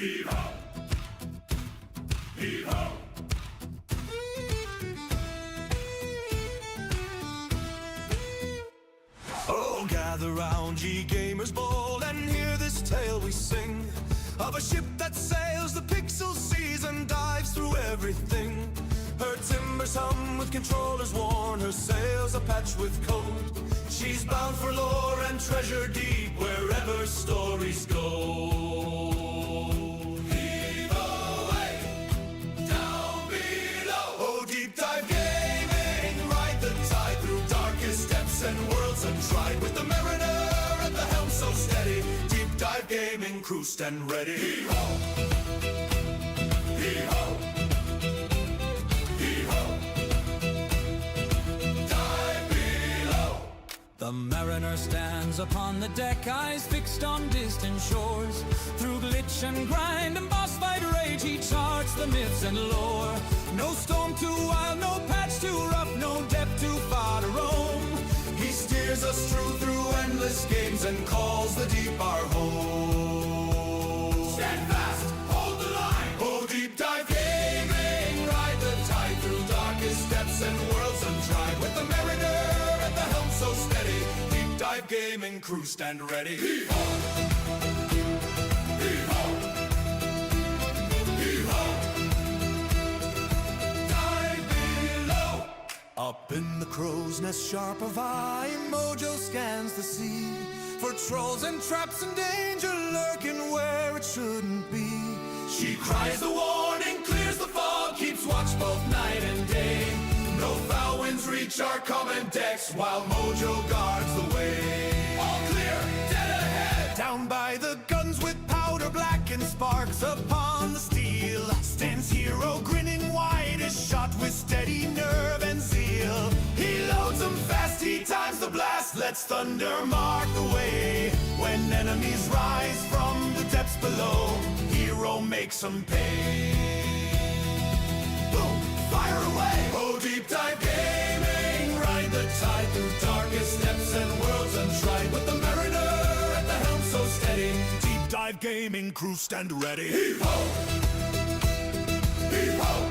Heave-ho! Heave-ho! Oh, gather round, ye gamers bold, and hear this tale we sing of a ship that sails the pixel seas and dives through everything. Her timbers hum with controllers worn, her sails are patched with code. She's bound for lore and treasure deep wherever stories go. Heave away, down below. Oh, deep dive gaming, ride the tide through darkest depths and worlds untried. With the mariner at the helm so steady, deep dive gaming, crew stand ready. Heave-ho! Heave-ho! The mariner stands upon the deck, eyes fixed on distant shores. Through glitch and grind and boss fight rage, he charts the myths and lore. No storm too wild, no patch too rough, no depth too far to roam. He steers us through endless games and calls the deep our home. Stand fast, hold the line. Oh, deep dive gaming, ride the tide through darkest depths and worlds untried. With the mariner at the helm so steady, deep dive gaming, crew stand ready. Heave-ho! Heave-ho! Heave-ho! Dive below. Up in the crow's nest sharp of eye, Mojo scans the sea for trolls and traps and danger lurking where it shouldn't be. She cries the warning, clears the fog, keeps watch both night and day. No foul winds reach our common decks while Mojo guards the way. All clear, dead ahead. Down by the guns with powder black and sparks upon the steel stands Hero grinning wide as shot with steady nerve and zeal. He loads them fast, he times the blast, lets thunder mark the way. When enemies rise from the depths below, Hero makes them pay. Boom, fire away! Oh, deep dive gaming, ride the tide through darkest depths and worlds untried. With the mariner at the helm so steady, deep dive gaming, crew stand ready. Heave-ho! Heave-ho!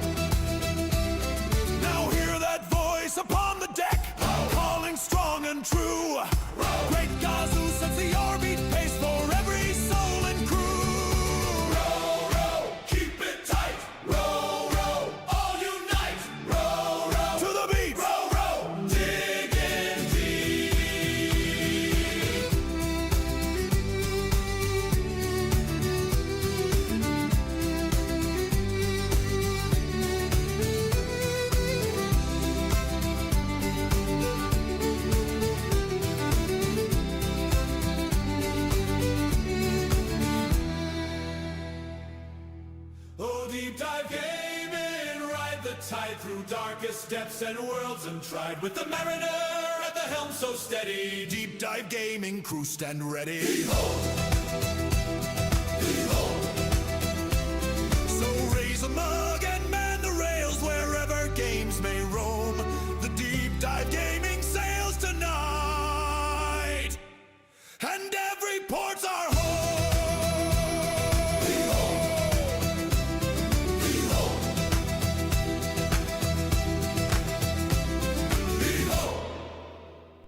Now hear that voice upon the deck, calling strong and true. Great Gazoo sets the orbit pace for every soul and crew. Row, row, keep it tight. Row, row, all unite. Row, row, to the beat. Row, row, dig in deep. Oh, deep dive gaming, ride the tide through darkest depths and worlds untried. With the mariner at the helm so steady, deep dive gaming, crew stand ready. Heave-ho! Heave-ho! So raise a mug and man the rails wherever games may roam. The deep dive gaming sails tonight, and every port's our home.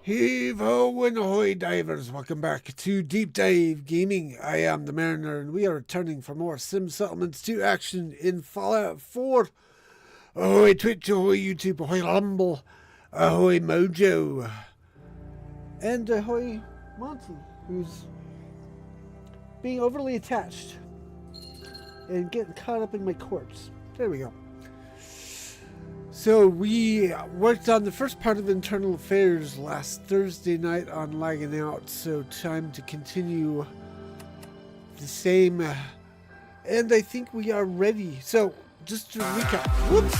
Heave-ho and ahoy divers, welcome back to Deep Dive Gaming. I am the Mariner and we are returning for more Sim Settlements 2 action in Fallout 4. Ahoy Twitch, ahoy YouTube, ahoy Rumble, ahoy Mojo, and ahoy Monty, who's being overly attached and getting caught up in my corpse. There we go. So we worked on the first part of Internal Affairs last Thursday night on Lagging Out, so time to continue the same, and I think we are ready. So just to recap, whoops!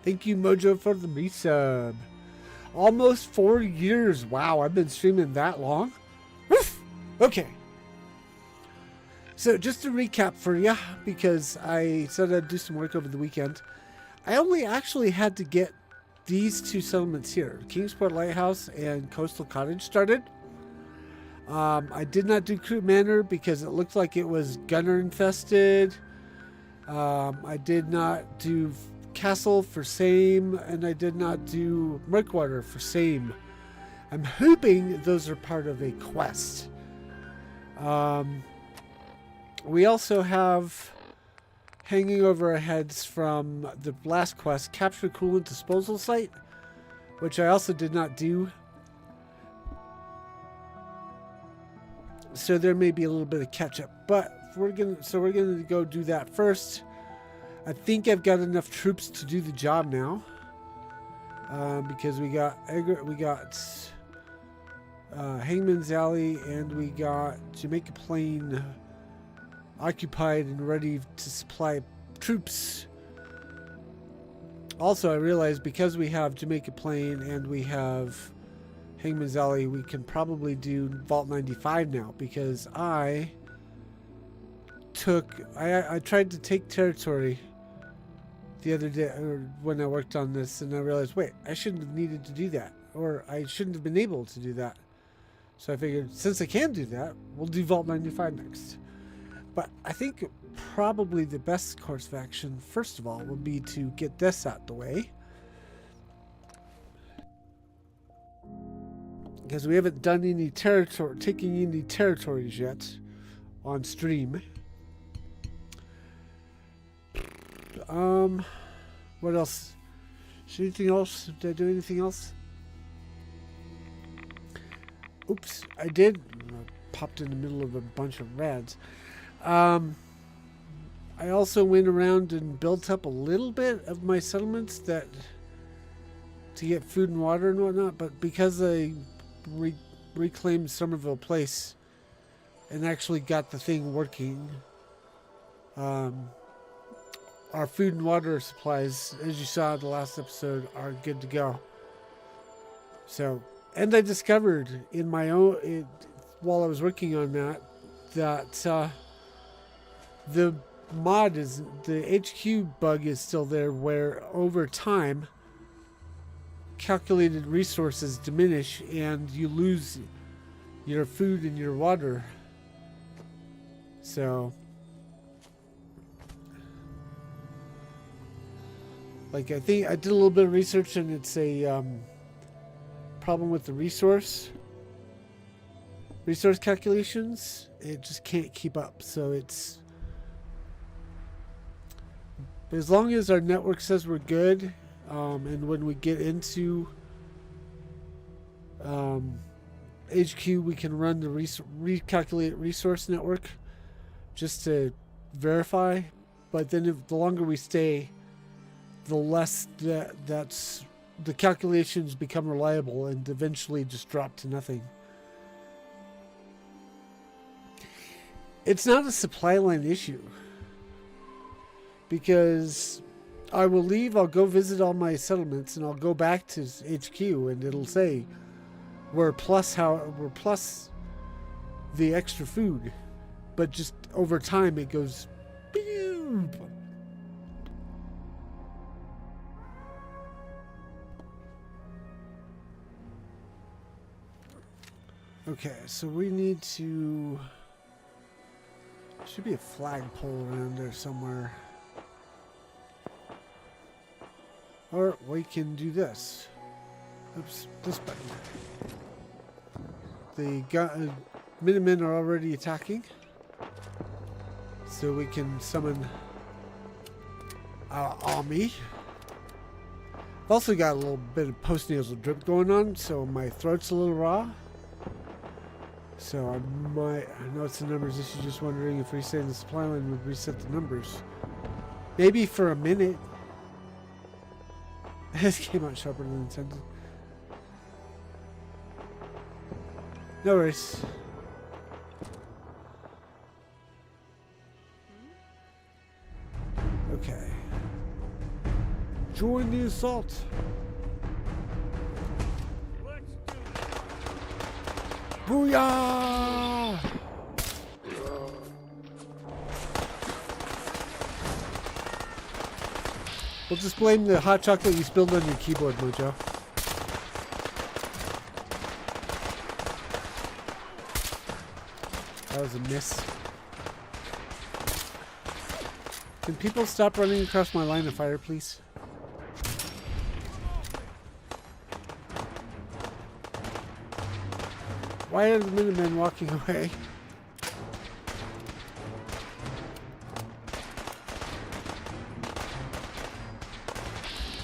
Thank you Mojo for the resub. Almost 4 years, wow, I've been streaming that long? Woof! Okay. So just to recap for you, because I said I'd do some work over the weekend, I only actually had to get these two settlements here, Kingsport Lighthouse and Coastal Cottage, started. I did not do Crude Manor because it looked like it was gunner infested. I did not do Castle for same, and I did not do Murkwater for same. I'm hoping those are part of a quest. We also have hanging over our heads from the last quest, Capture Coolant Disposal Site, which I also did not do. So there may be a little bit of catch up, but we're gonna go do that first. I think I've got enough troops to do the job now, because we got Hangman's Alley and we got Jamaica Plain occupied and ready to supply troops. Also, I realized because we have Jamaica Plain and we have Hangman's Alley, we can probably do Vault 95 now, because I tried to take territory the other day, or when I worked on this, and I realized, wait, I shouldn't have needed to do that, or I shouldn't have been able to do that. So I figured, since I can do that, we'll do Vault 95 next. But I think probably the best course of action, first of all, would be to get this out the way, because we haven't done any taking any territories yet on stream. What else? Anything else? Did I do anything else? Oops, I did. I popped in the middle of a bunch of rads. I also went around and built up a little bit of my settlements to get food and water and whatnot, but because I reclaimed Somerville Place and actually got the thing working, our food and water supplies, as you saw in the last episode, are good to go. So, and I discovered in my own, while I was working on that the mod is, the HQ bug is still there, where over time calculated resources diminish and you lose your food and your water. So, like, I think I did a little bit of research, and it's a problem with the resource calculations. It just can't keep up. So it's, as long as our network says we're good, and when we get into HQ, we can run the recalculate resource network just to verify. But then the longer we stay, the less that's the calculations become reliable and eventually just drop to nothing. It's not a supply line issue, because I will leave, I'll go visit all my settlements, and I'll go back to HQ, and it'll say we're plus the extra food, but just over time it goes beep. Okay, so we need to, should be a flagpole around there somewhere. Or we can do this. Oops, this button. The Minutemen are already attacking, so we can summon our army. I've also got a little bit of post-nasal drip going on, so my throat's a little raw. So I know it's the numbers issue, just wondering if resetting the supply line would reset the numbers. Maybe for a minute. This came out sharper than intended. No worries. Okay. Join the assault. Booyah! We'll just blame the hot chocolate you spilled on your keyboard, Mojo. That was a miss. Can people stop running across my line of fire, please? Why are the Minutemen walking away?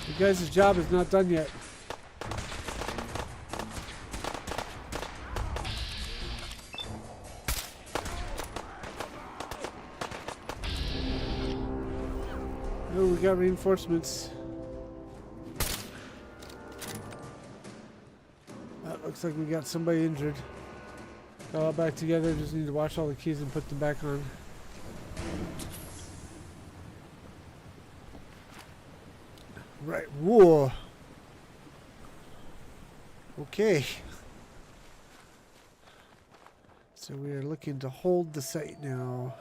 You guys' job is not done yet. Oh, we got reinforcements. Looks like we got somebody injured. Got all back together, just need to wash all the keys and put them back on. Right, whoa. Okay. So we are looking to hold the site now.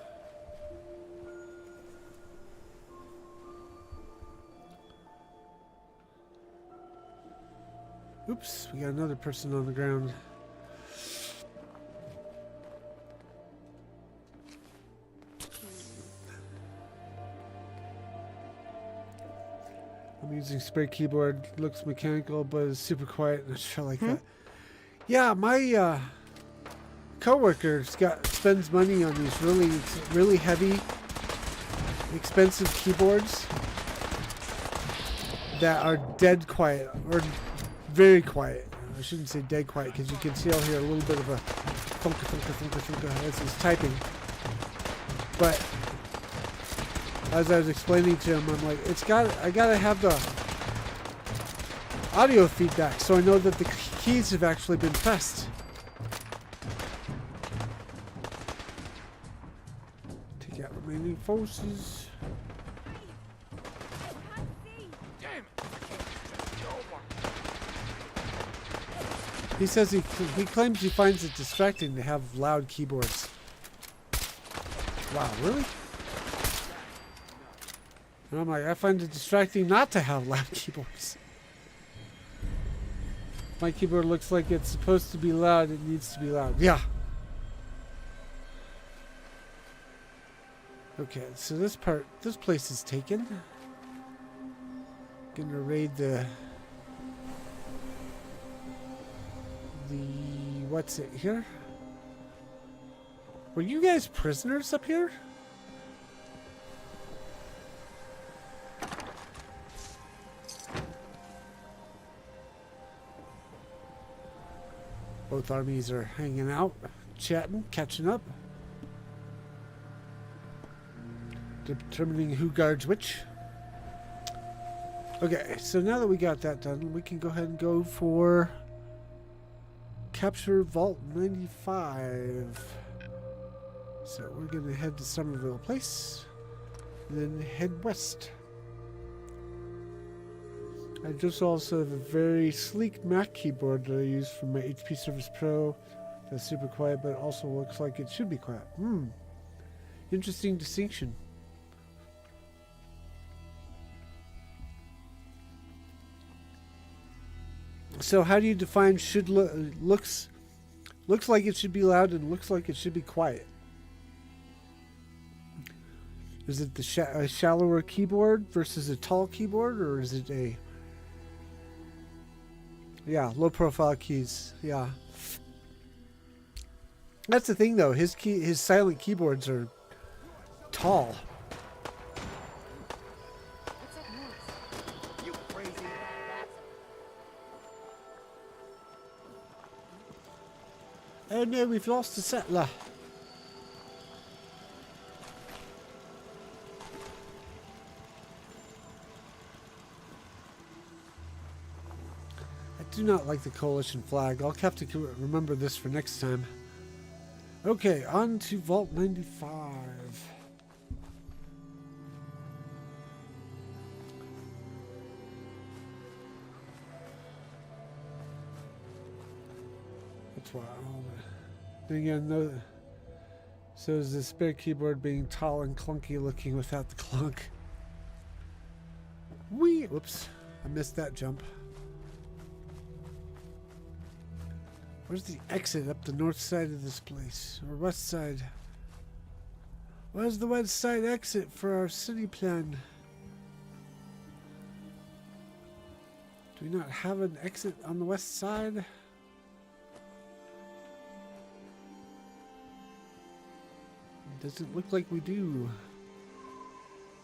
Oops, we got another person on the ground. I'm using spray keyboard. Looks mechanical, but is super quiet and I like that. Yeah, my coworker spends money on these really heavy, expensive keyboards that are dead quiet or very quiet. I shouldn't say dead quiet because you can still hear a little bit of a thunka as he's typing. But as I was explaining to him, I'm like, I gotta have the audio feedback so I know that the keys have actually been pressed. Take out remaining forces. He says he claims he finds it distracting to have loud keyboards. Wow, really? And I'm like, I find it distracting not to have loud keyboards. My keyboard looks like it's supposed to be loud, it needs to be loud. Yeah. Okay, so this place is taken. Gonna raid the what's it here? Were you guys prisoners up here? Both armies are hanging out, chatting, catching up, determining who guards which. Okay, so now that we got that done, we can go ahead and go for capture Vault 95. So we're going to head to Somerville Place, then head west. I just also have a very sleek Mac keyboard that I use from my HP Surface Pro. That's super quiet, but also looks like it should be quiet. Interesting distinction. So how do you define looks like it should be loud and looks like it should be quiet? Is it a shallower keyboard versus a tall keyboard, or is it a low profile keys? Yeah, that's the thing though. His silent keyboards are tall. Oh no, we've lost the settler. I do not like the coalition flag. I'll have to remember this for next time. Okay, on to Vault 95. That's why. Then again, no. So is the spare keyboard being tall and clunky looking without the clunk? Whoops, I missed that jump. Where's the exit up the north side of this place? Or west side? Where's the west side exit for our city plan? Do we not have an exit on the west side? Doesn't look like we do.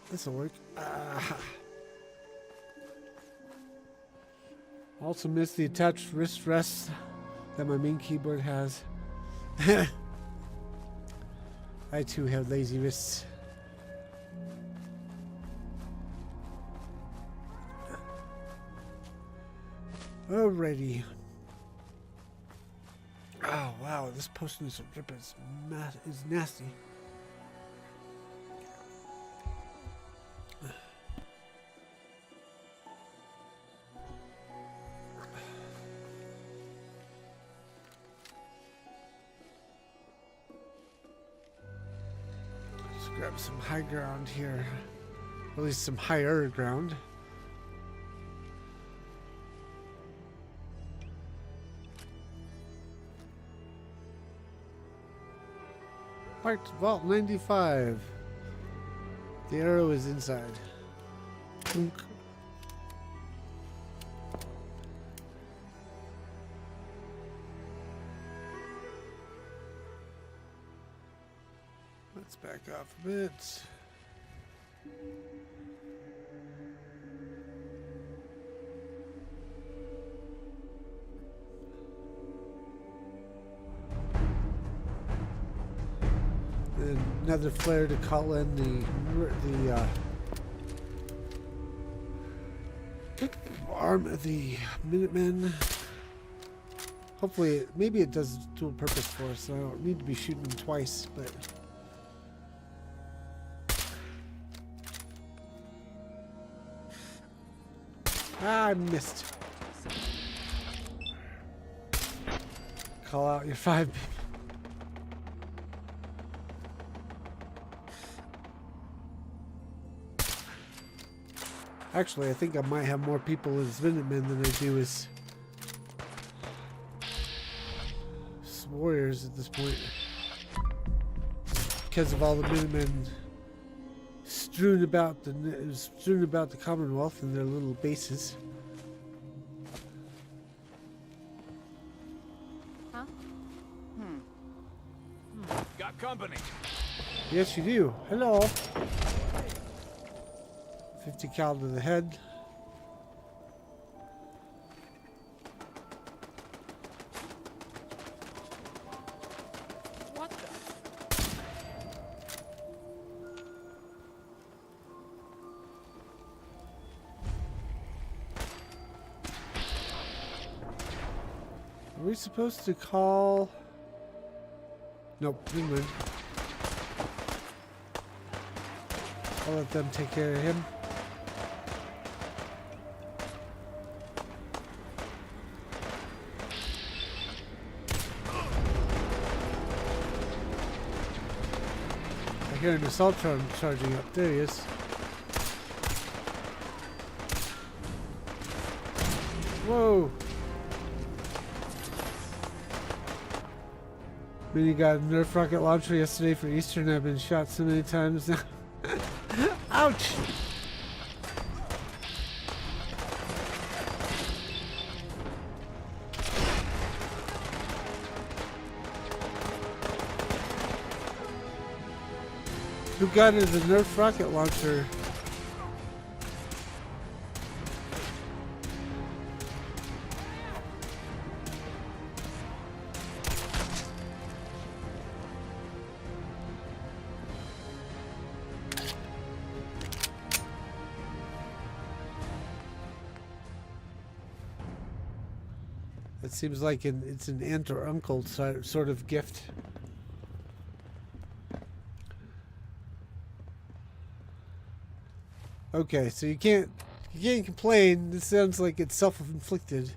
This'll work. Also missed the attached wrist rest that my main keyboard has. I too have lazy wrists. Alrighty. Oh wow, this potion is nasty. Let's grab some high ground here. At least some higher ground. Marked Vault 95. The arrow is inside. Plunk. Let's back off a bit. Another flare to call in the arm of the Minutemen. Hopefully, maybe it does dual purpose for us, so I don't need to be shooting them twice, but... Ah, I missed. Call out your 5 people. Actually, I think I might have more people as Minutemen than I do as warriors at this point. Because of all the Minutemen strewn about the Commonwealth and their little bases. Huh? Got company. Yes, you do. Hello. 50 cal to the head. What the? Are we supposed to call? Nope, never mind. I'll let them take care of him. I hear an assault charging up. There he is. Whoa! Mini got a Nerf rocket launcher yesterday for Easter, and I've been shot so many times now. Ouch! Who got it? The Nerf rocket launcher. It seems like it's an aunt or uncle sort of gift. Okay, so you can't complain. This sounds like it's self-inflicted.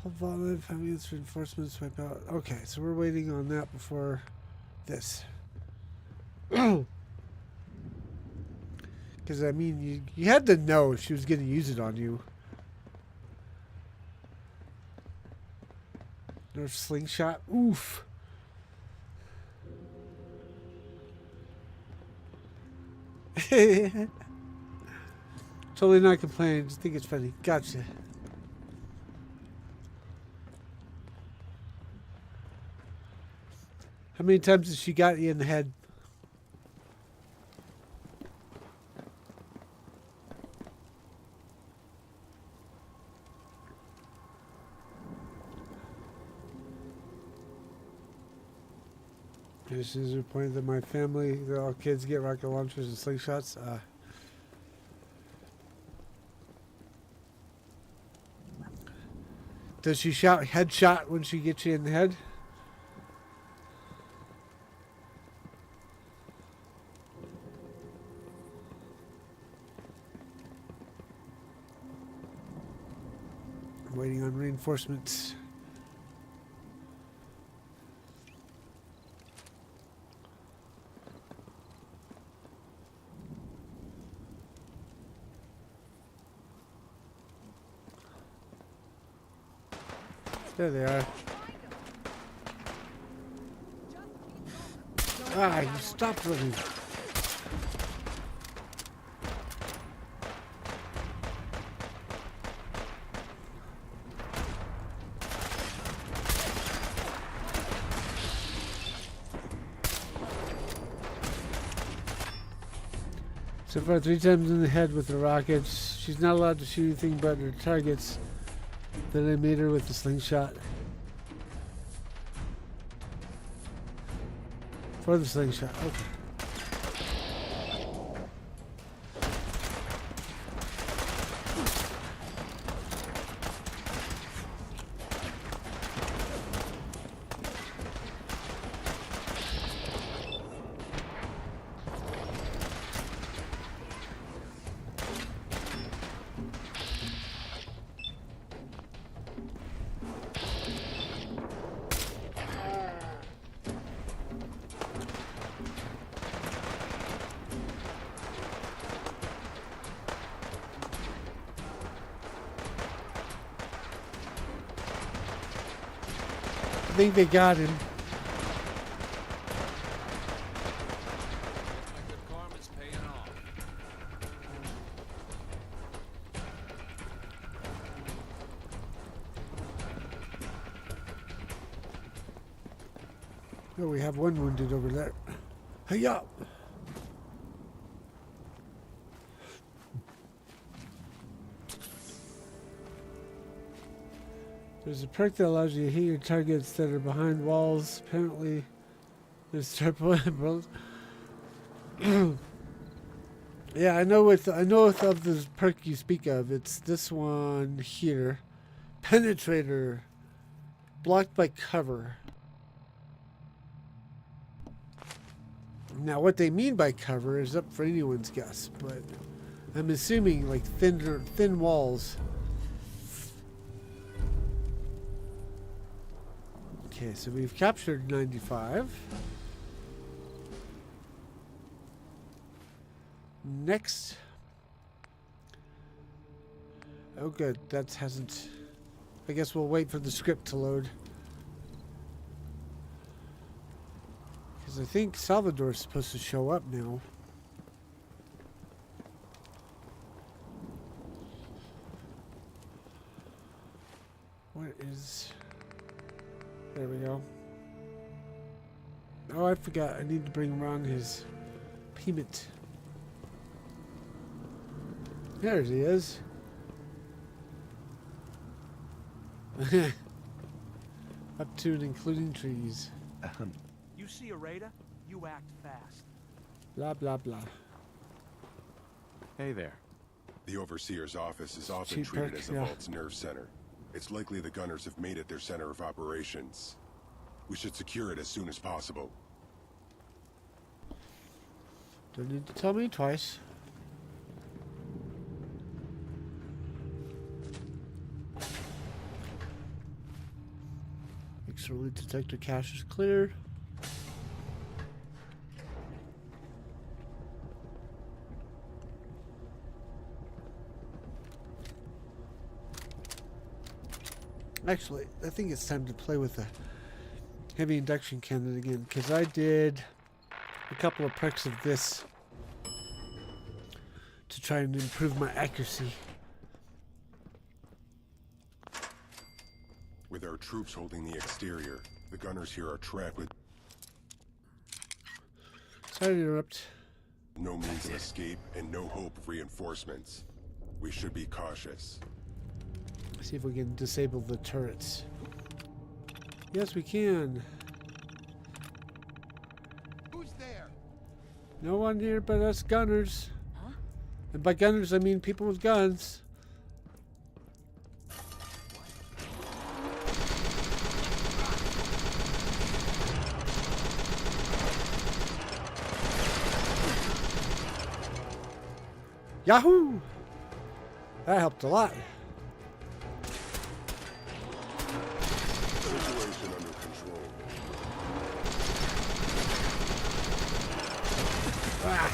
Hold on, 5 minutes reinforcements wipe out. Okay, so we're waiting on that before this. Got Because, I mean, you had to know she was going to use it on you. Nerf slingshot. Oof. Totally not complaining. Just think it's funny. Gotcha. How many times has she got you in the head? This is a point that my family, all kids get rocket launchers and slingshots. Does she shout headshot when she gets you in the head? I'm waiting on reinforcements. There they are. Ah, you stopped running. So far, 3 times in the head with the rockets. She's not allowed to shoot anything but her targets. Then I made her with the slingshot. For the slingshot, okay. I think they got him. Oh, we have one wounded over there. Hey-ya! There's a perk that allows you to hit your targets that are behind walls. Apparently, there's triple emeralds. Yeah, I know of the perk you speak of. It's this one here. Penetrator. Blocked by cover. Now, what they mean by cover is up for anyone's guess, but I'm assuming like thin walls. Okay, so we've captured 95. Next. Oh, good. That hasn't. I guess we'll wait for the script to load. Because I think Salvador's supposed to show up now. What is. There we go. Oh, I forgot. I need to bring Ron his payment. There he is. Up to and including trees. You see a raider? You act fast. Blah, blah, blah. Hey there. The Overseer's office is often Cheap treated perk, as the yeah. Vault's nerve center. It's likely the gunners have made it their center of operations. We should secure it as soon as possible. Don't need to tell me twice. Make sure the detector cache is cleared. Actually, I think it's time to play with the heavy induction cannon again, because I did a couple of perks of this to try and improve my accuracy. With our troops holding the exterior, the gunners here are trapped with Sorry to interrupt. no means of escape and no hope of reinforcements. We should be cautious. See if we can disable the turrets. Yes, we can. Who's there? No one here but us gunners. Huh? And by gunners, I mean people with guns. Yahoo! That helped a lot. Situation under control. Ah.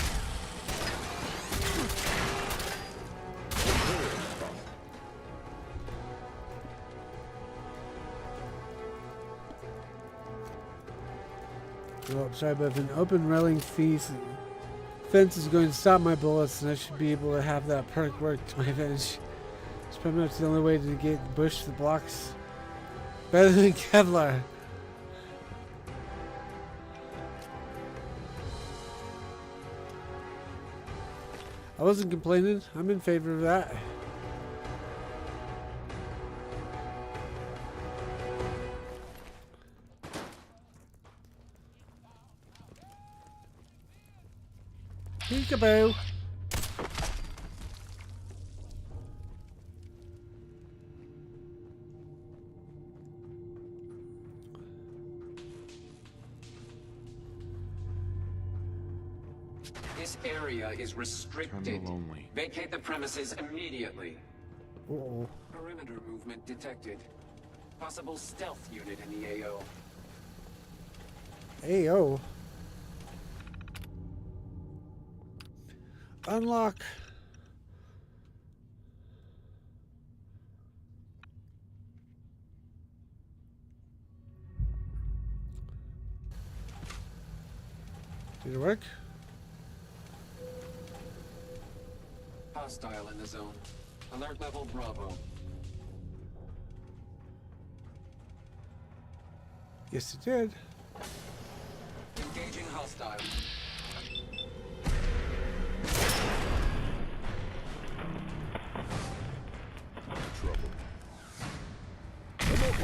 Oh, sorry, but if an open railing fence is going to stop my bullets, and I should be able to have that perk work to my advantage. It's pretty much the only way to negate the bush that blocks better than Kevlar. I wasn't complaining. I'm in favor of that. Peekaboo. This area is restricted. Only. Vacate the premises immediately. Uh-oh. Perimeter movement detected. Possible stealth unit in the AO. Ayo. Unlock. Did it work? Hostile in the zone. Alert level Bravo. Yes, it did. Engaging hostile. Trouble.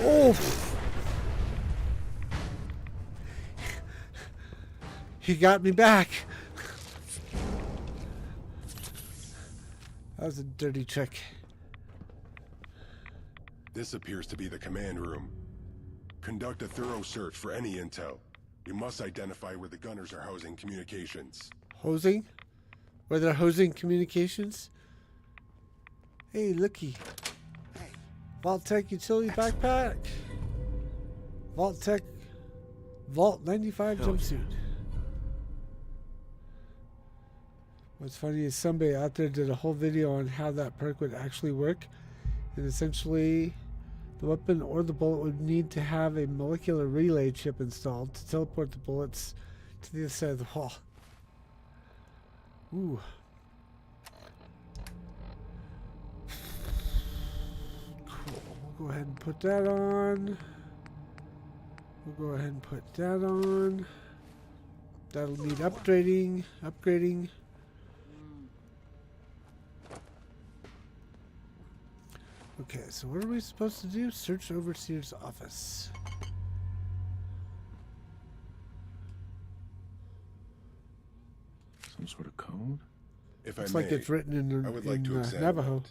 Oh! He got me back. That was a dirty trick. This appears to be the command room. Conduct a thorough search for any intel. We must identify where the gunners are housing communications. Hosing? Where they're hosing communications? Hey, looky. Vault-Tec utility backpack. Vault-Tec Vault 95 jumpsuit. What's funny is somebody out there did a whole video on how that perk would actually work. And essentially, the weapon or the bullet would need to have a molecular relay chip installed to teleport the bullets to the other side of the wall. Ooh. Cool. We'll go ahead and put that on. We'll go ahead and put that on. That'll need upgrading. Okay, so what are we supposed to do? Search Overseer's office. Some sort of code? If It's I like may, it's written in, I would like to examine Navajo. it.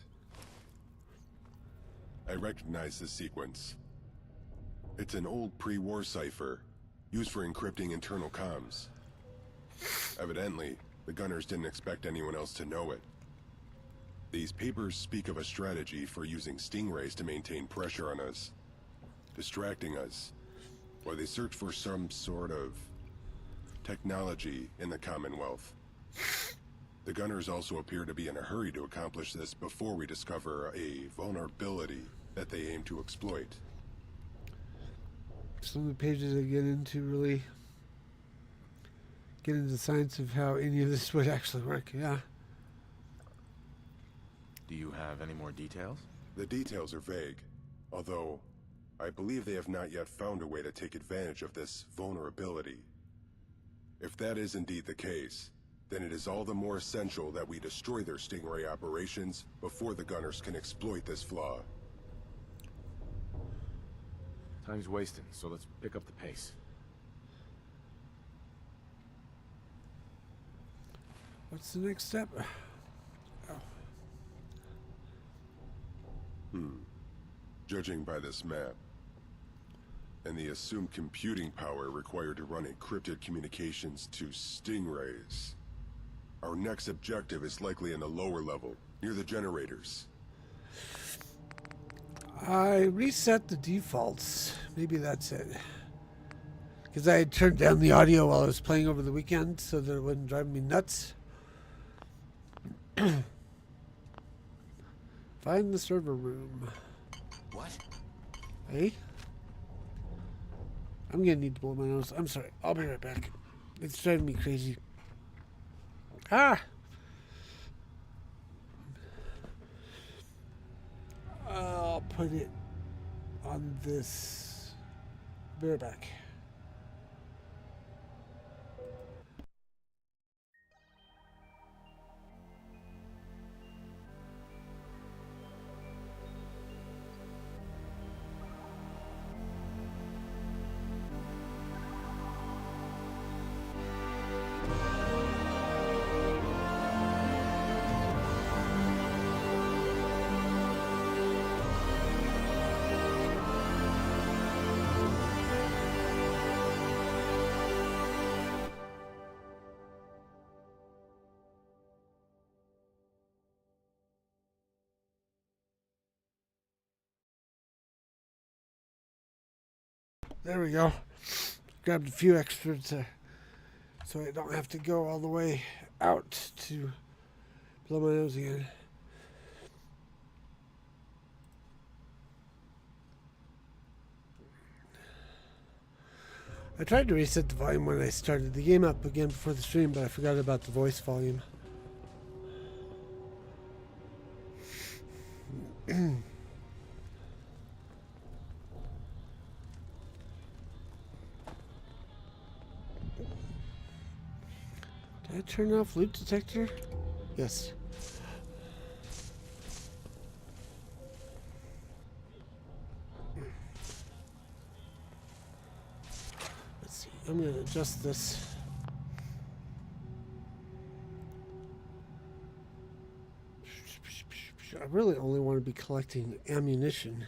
I recognize this sequence. It's an old pre-war cipher, used for encrypting internal comms. Evidently, the gunners didn't expect anyone else to know it. These papers speak of a strategy for using stingrays to maintain pressure on us, distracting us, while they search for some sort of technology in the Commonwealth. The gunners also appear to be in a hurry to accomplish this before we discover a vulnerability that they aim to exploit. some of the pages I get into really get into the science of how any of this would actually work. Yeah. Do you have any more details? The details are vague, although I believe they have not yet found a way to take advantage of this vulnerability. If that is indeed the case, then it is all the more essential that we destroy their Stingray operations before the gunners can exploit this flaw. Time's wasting, so let's pick up the pace. What's the next step? Judging by this map, and the assumed computing power required to run encrypted communications to Stingrays, our next objective is likely in the lower level, near the generators. I reset the defaults. Maybe that's it. Because I had turned down the audio while I was playing over the weekend so that it wouldn't drive me nuts. Find the server room. What? Hey? I'm gonna need to blow my nose. I'm sorry. I'll be right back. It's driving me crazy. Ah! I'll put it on this. Be right back. There we go. Grabbed a few extras so I don't have to go all the way out to blow my nose again. I tried to reset the volume when I started the game up again before the stream, but I forgot about the voice volume. Did I turn off loot detector? Yes. Let's see. I'm going to adjust this. I really only want to be collecting ammunition.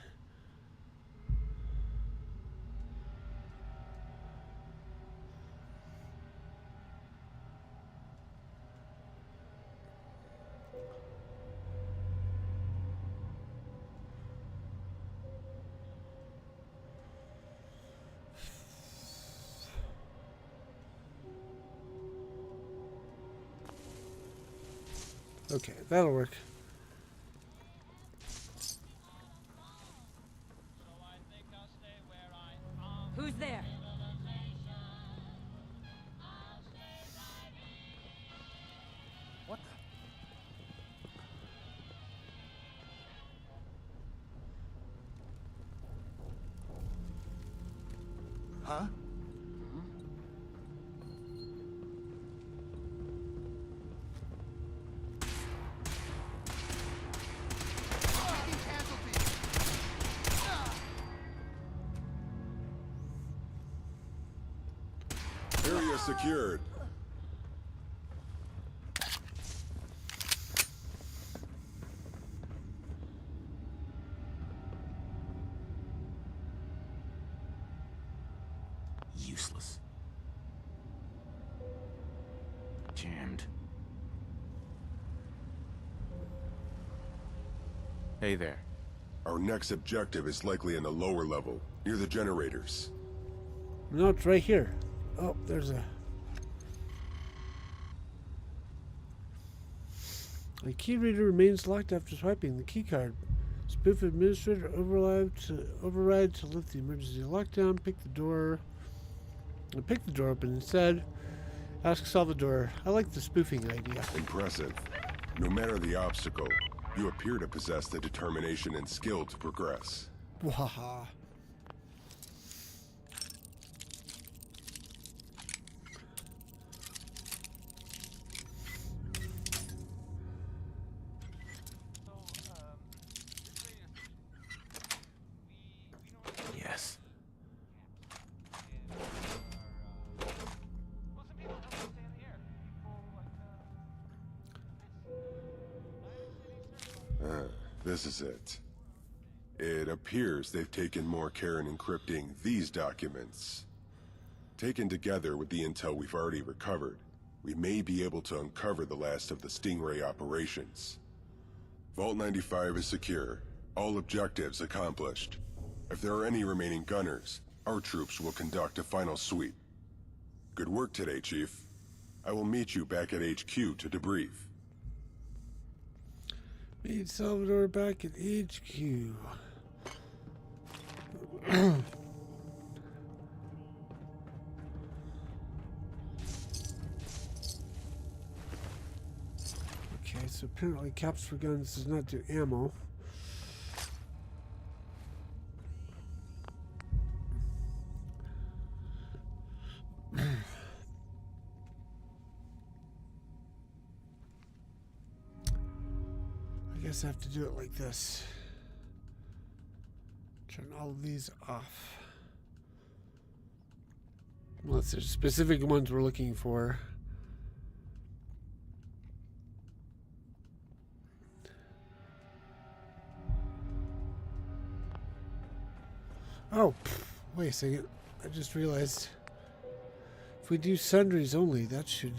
Okay, that'll work. Who's there? What the? Huh? Area secured. Useless. Jammed. Hey there. Our next objective is likely in the lower level, near the generators. No, it's right here. Oh, there's a... The key reader remains locked after swiping the key card. Spoof administrator override to lift the emergency lockdown. Pick the door open instead. Ask Salvador. I like the spoofing idea. Impressive. No matter the obstacle, you appear to possess the determination and skill to progress. Wahaha. Yes. This is it. It appears they've taken more care in encrypting these documents. Taken together with the intel we've already recovered, we may be able to uncover the last of the Stingray operations. Vault 95 is secure. All objectives accomplished. If there are any remaining gunners, our troops will conduct a final sweep. Good work today, Chief. I will meet you back at HQ to debrief. Meet Salvador back at HQ. Okay, so apparently caps for guns does not do ammo. I guess I have to do it like this. Turn all of these off. Unless there's specific ones we're looking for. Oh, wait a second. I just realized if we do sundries only, that should...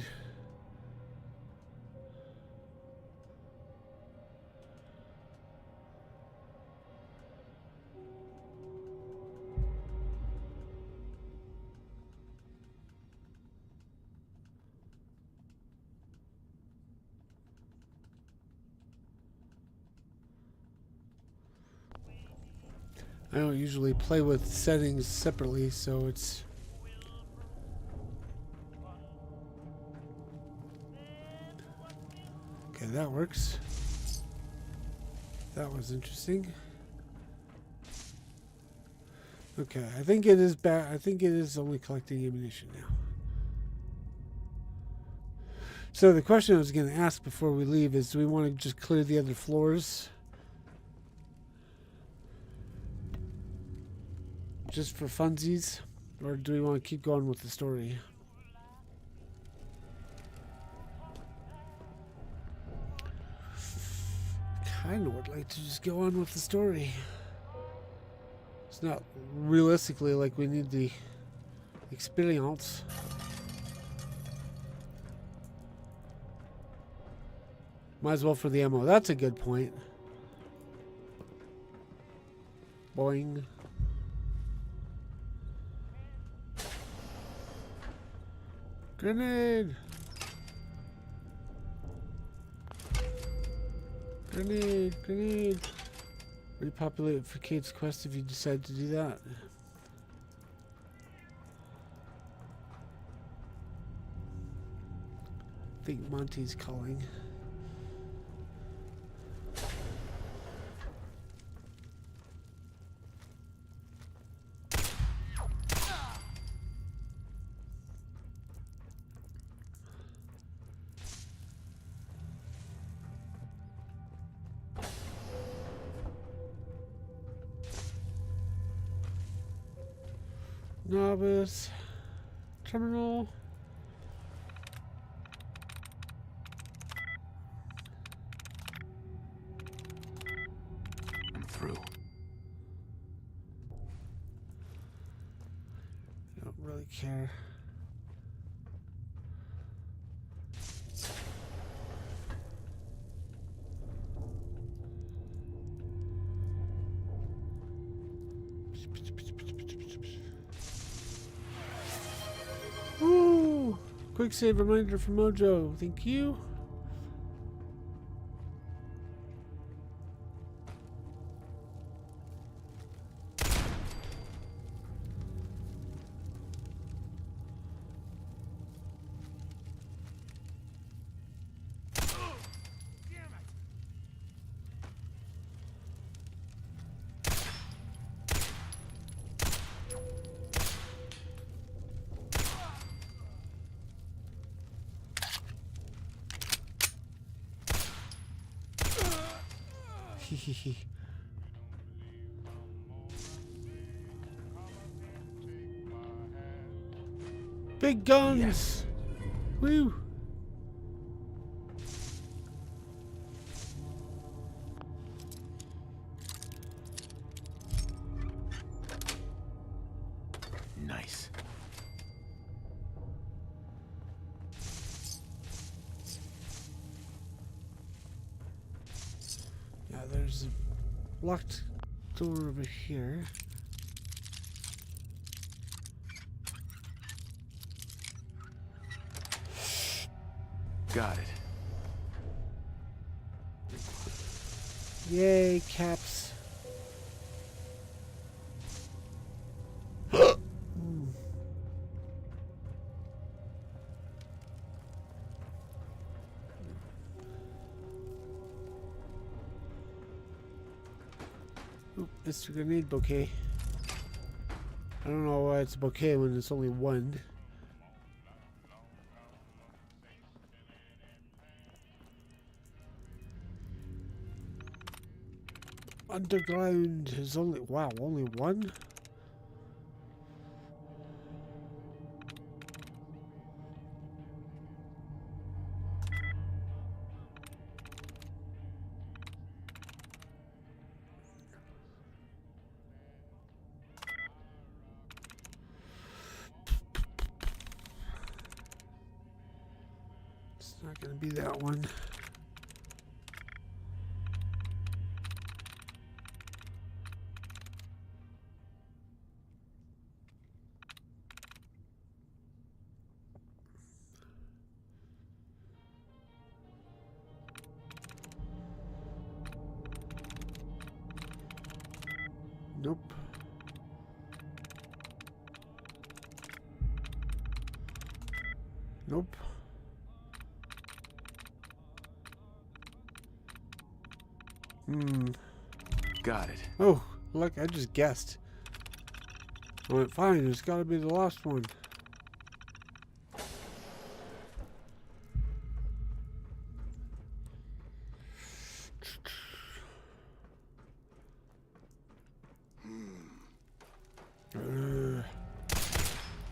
I don't usually play with settings separately, so it's... Okay, that works. That was interesting. Okay, I think it is back. I think it is only collecting ammunition now. So the question I was going to ask before we leave is, do we want to just clear the other floors? Just for funsies? Or do we want to keep going with the story? Kind of would like to just go on with the story. It's not realistically like we need the experience. Might as well for the ammo. That's a good point. Boing. Grenade! Grenade! Grenade! Repopulate for Kate's quest if you decide to do that. I think Monty's calling. Novice terminal. I'm through. I don't really care. Woo! Quick save reminder from Mojo. Thank you. Big guns! Yes. Woo! Nice. Yeah, there's a locked door over here. Got it. Yay, caps. Oop, it's a grenade bouquet. I don't know why it's a bouquet when it's only one. Underground is only, wow, only one? It's not gonna be that one. Nope. Nope. Got it. Oh, look, I just guessed. I went, fine, it's gotta be the last one.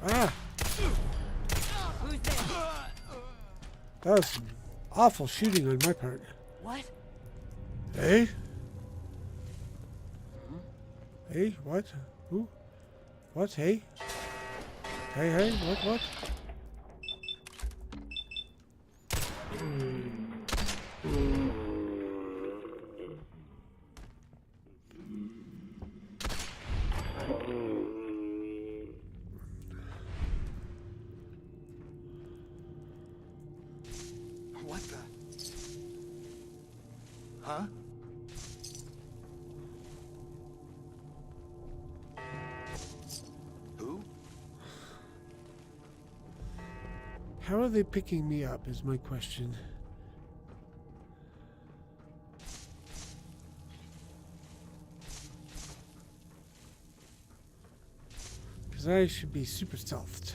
Ah! That was some awful shooting on my part. What? Hey? Hey, what? Who? What? Hey? Hey, hey, what? What the? Huh? Who? How are they picking me up is my question. Because I should be super stealthed.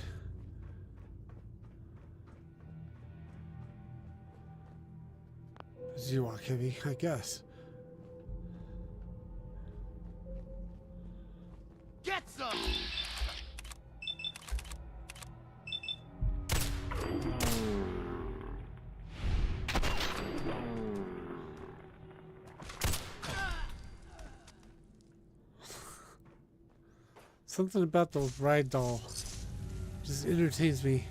Zewok heavy, I guess. Get some! Something about the ride doll just entertains me.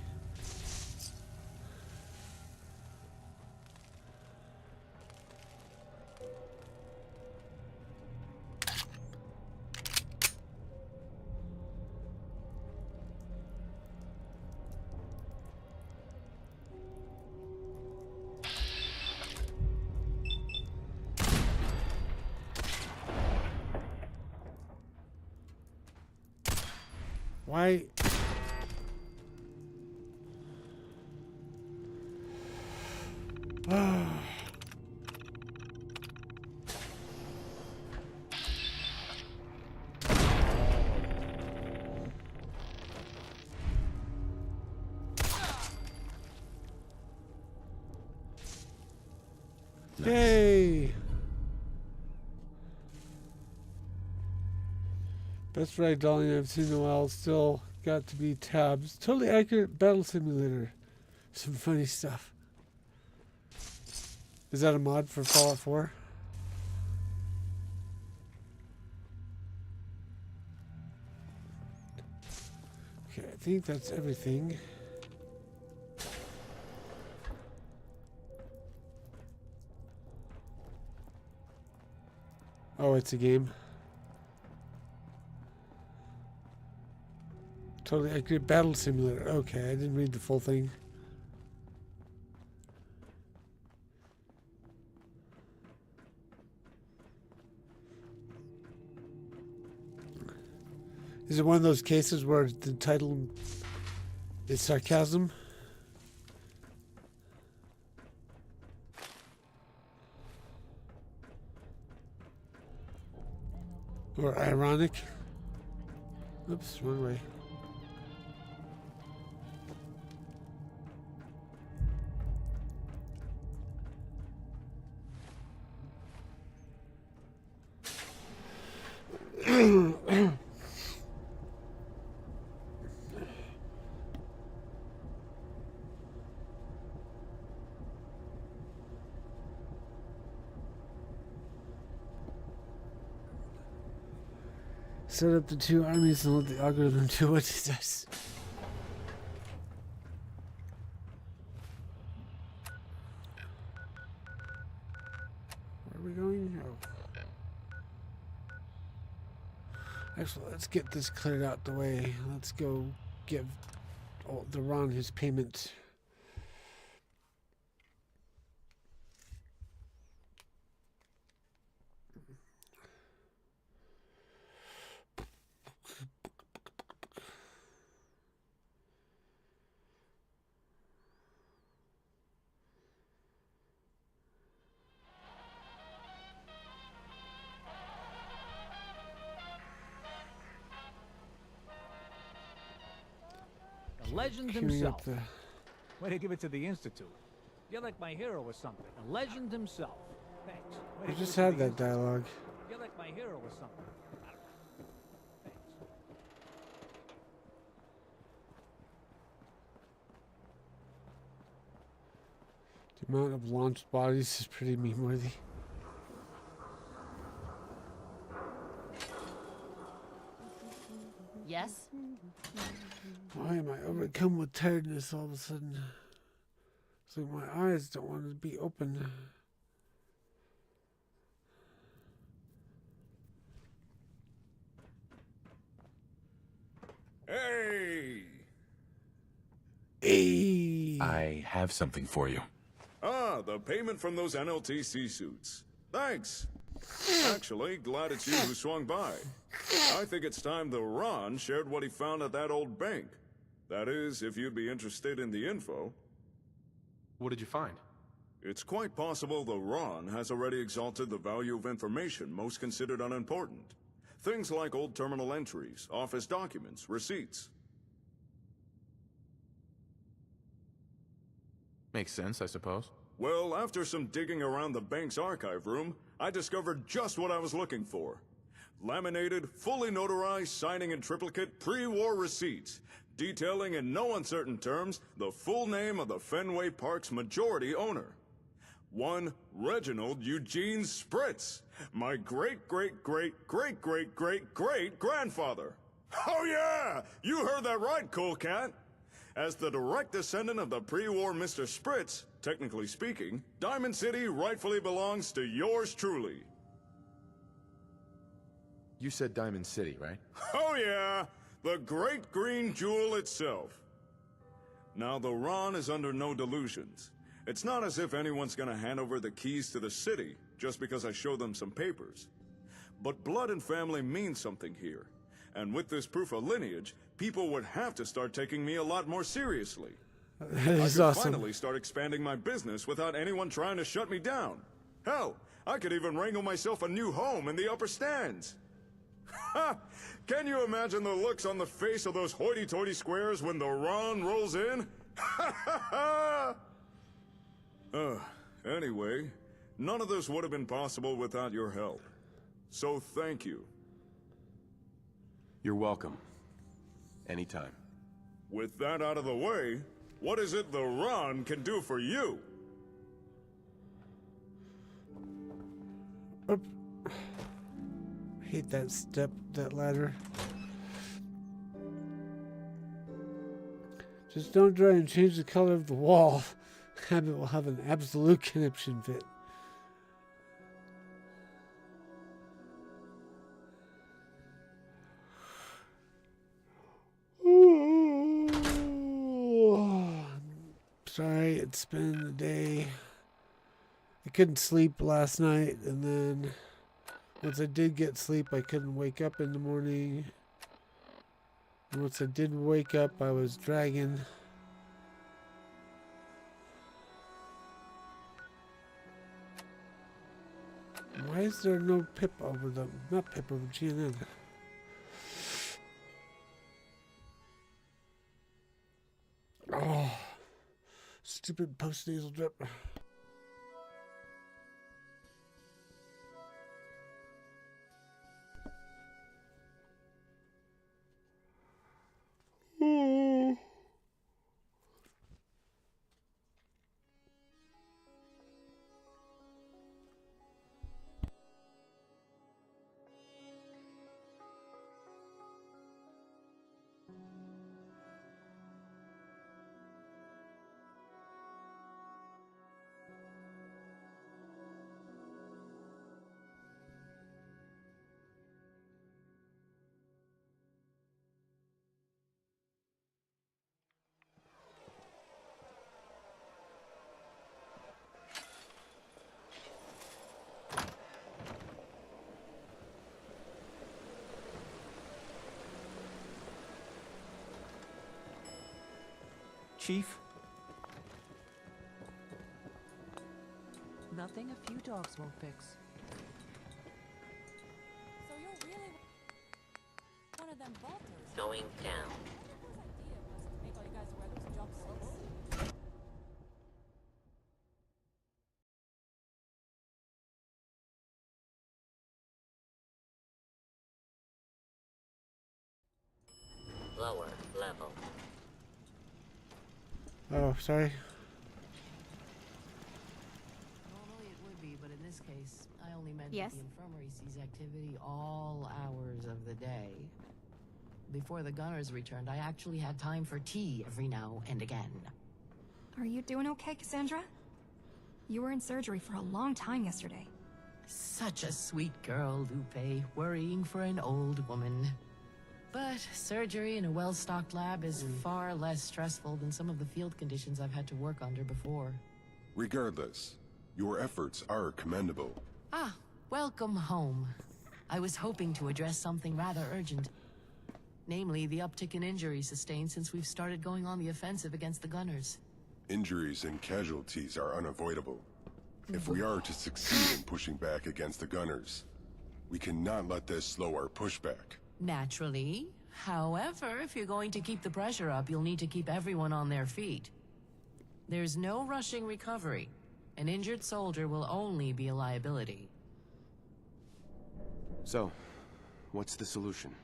Why? Yay! Best ragdolling I've seen in a while. Still got to be tabs. Totally accurate battle simulator. Some funny stuff. Is that a mod for Fallout 4? Okay, I think that's everything. Oh, it's a game. Totally accurate battle simulator. Okay, I didn't read the full thing. Is it one of those cases where the title is sarcasm? Or ironic? Oops, wrong way. Set up the two armies and let the algorithm do what it does. Where are we going? Oh. Actually, let's get this cleared out the way. Let's go give the Ron his payment. Legend himself. Way to give it to the Institute. You're like my hero or something. A legend himself. Thanks. I just had that dialogue. You're like my hero or something. Thanks. The amount of launched bodies is pretty meme-worthy. Yes? Why am I overcome with tiredness all of a sudden? It's like my eyes don't want to be open. Hey! Hey! I have something for you. Ah, the payment from those NLTC suits. Thanks. Actually, glad it's you who swung by. I think it's time the Ron shared what he found at that old bank. That is, if you'd be interested in the info. What did you find? It's quite possible the Ron has already exalted the value of information most considered unimportant. Things like old terminal entries, office documents, receipts. Makes sense, I suppose. Well, after some digging around the bank's archive room, I discovered just what I was looking for. Laminated, fully notarized, signing in triplicate, pre-war receipts, detailing in no uncertain terms the full name of the Fenway Park's majority owner. One Reginald Eugene Spritz, my great-great-great-great-great-great-great-grandfather. Oh yeah! You heard that right, cool cat! As the direct descendant of the pre-war Mr. Spritz, technically speaking, Diamond City rightfully belongs to yours truly. You said Diamond City, right? Oh yeah! The great green jewel itself. Now the Ron is under no delusions. It's not as if anyone's gonna hand over the keys to the city just because I show them some papers. But blood and family mean something here. And with this proof of lineage, people would have to start taking me a lot more seriously. That I is could awesome. finally start expanding my business without anyone trying to shut me down. Hell, I could even wrangle myself a new home in the upper stands. Ha! Can you imagine the looks on the face of those hoity-toity squares when the Ron rolls in? Ha ha ha! Anyway, none of this would have been possible without your help. So thank you. You're welcome. Anytime. With that out of the way, what is it the Run can do for you? Oop. Hate that step, that ladder. Just don't try and change the color of the wall. Habit will have an absolute conniption fit. Sorry, it's been a day. I couldn't sleep last night, and then once I did get sleep, I couldn't wake up in the morning. And once I did wake up, I was dragging. Why is there no Pip over the... not Pip over GNN? Oh, stupid post-nasal drip. Chief? Nothing a few dogs won't fix. So you're really one of them vaulters? Going down. Make all you guys wear those jumpsuits. Lower level. Oh, sorry. Normally it would be, but in this case, I only meant Yes? that the infirmary sees activity all hours of the day. Before the gunners returned, I actually had time for tea every now and again. Are you doing okay, Cassandra? You were in surgery for a long time yesterday. Such a sweet girl, Lupe, worrying for an old woman. But surgery in a well-stocked lab is far less stressful than some of the field conditions I've had to work under before. Regardless, your efforts are commendable. Ah, welcome home. I was hoping to address something rather urgent. Namely, the uptick in injuries sustained since we've started going on the offensive against the gunners. Injuries and casualties are unavoidable. If we are to succeed in pushing back against the gunners, we cannot let this slow our pushback. Naturally. However, if you're going to keep the pressure up, you'll need to keep everyone on their feet. There's no rushing recovery. An injured soldier will only be a liability. So, what's the solution?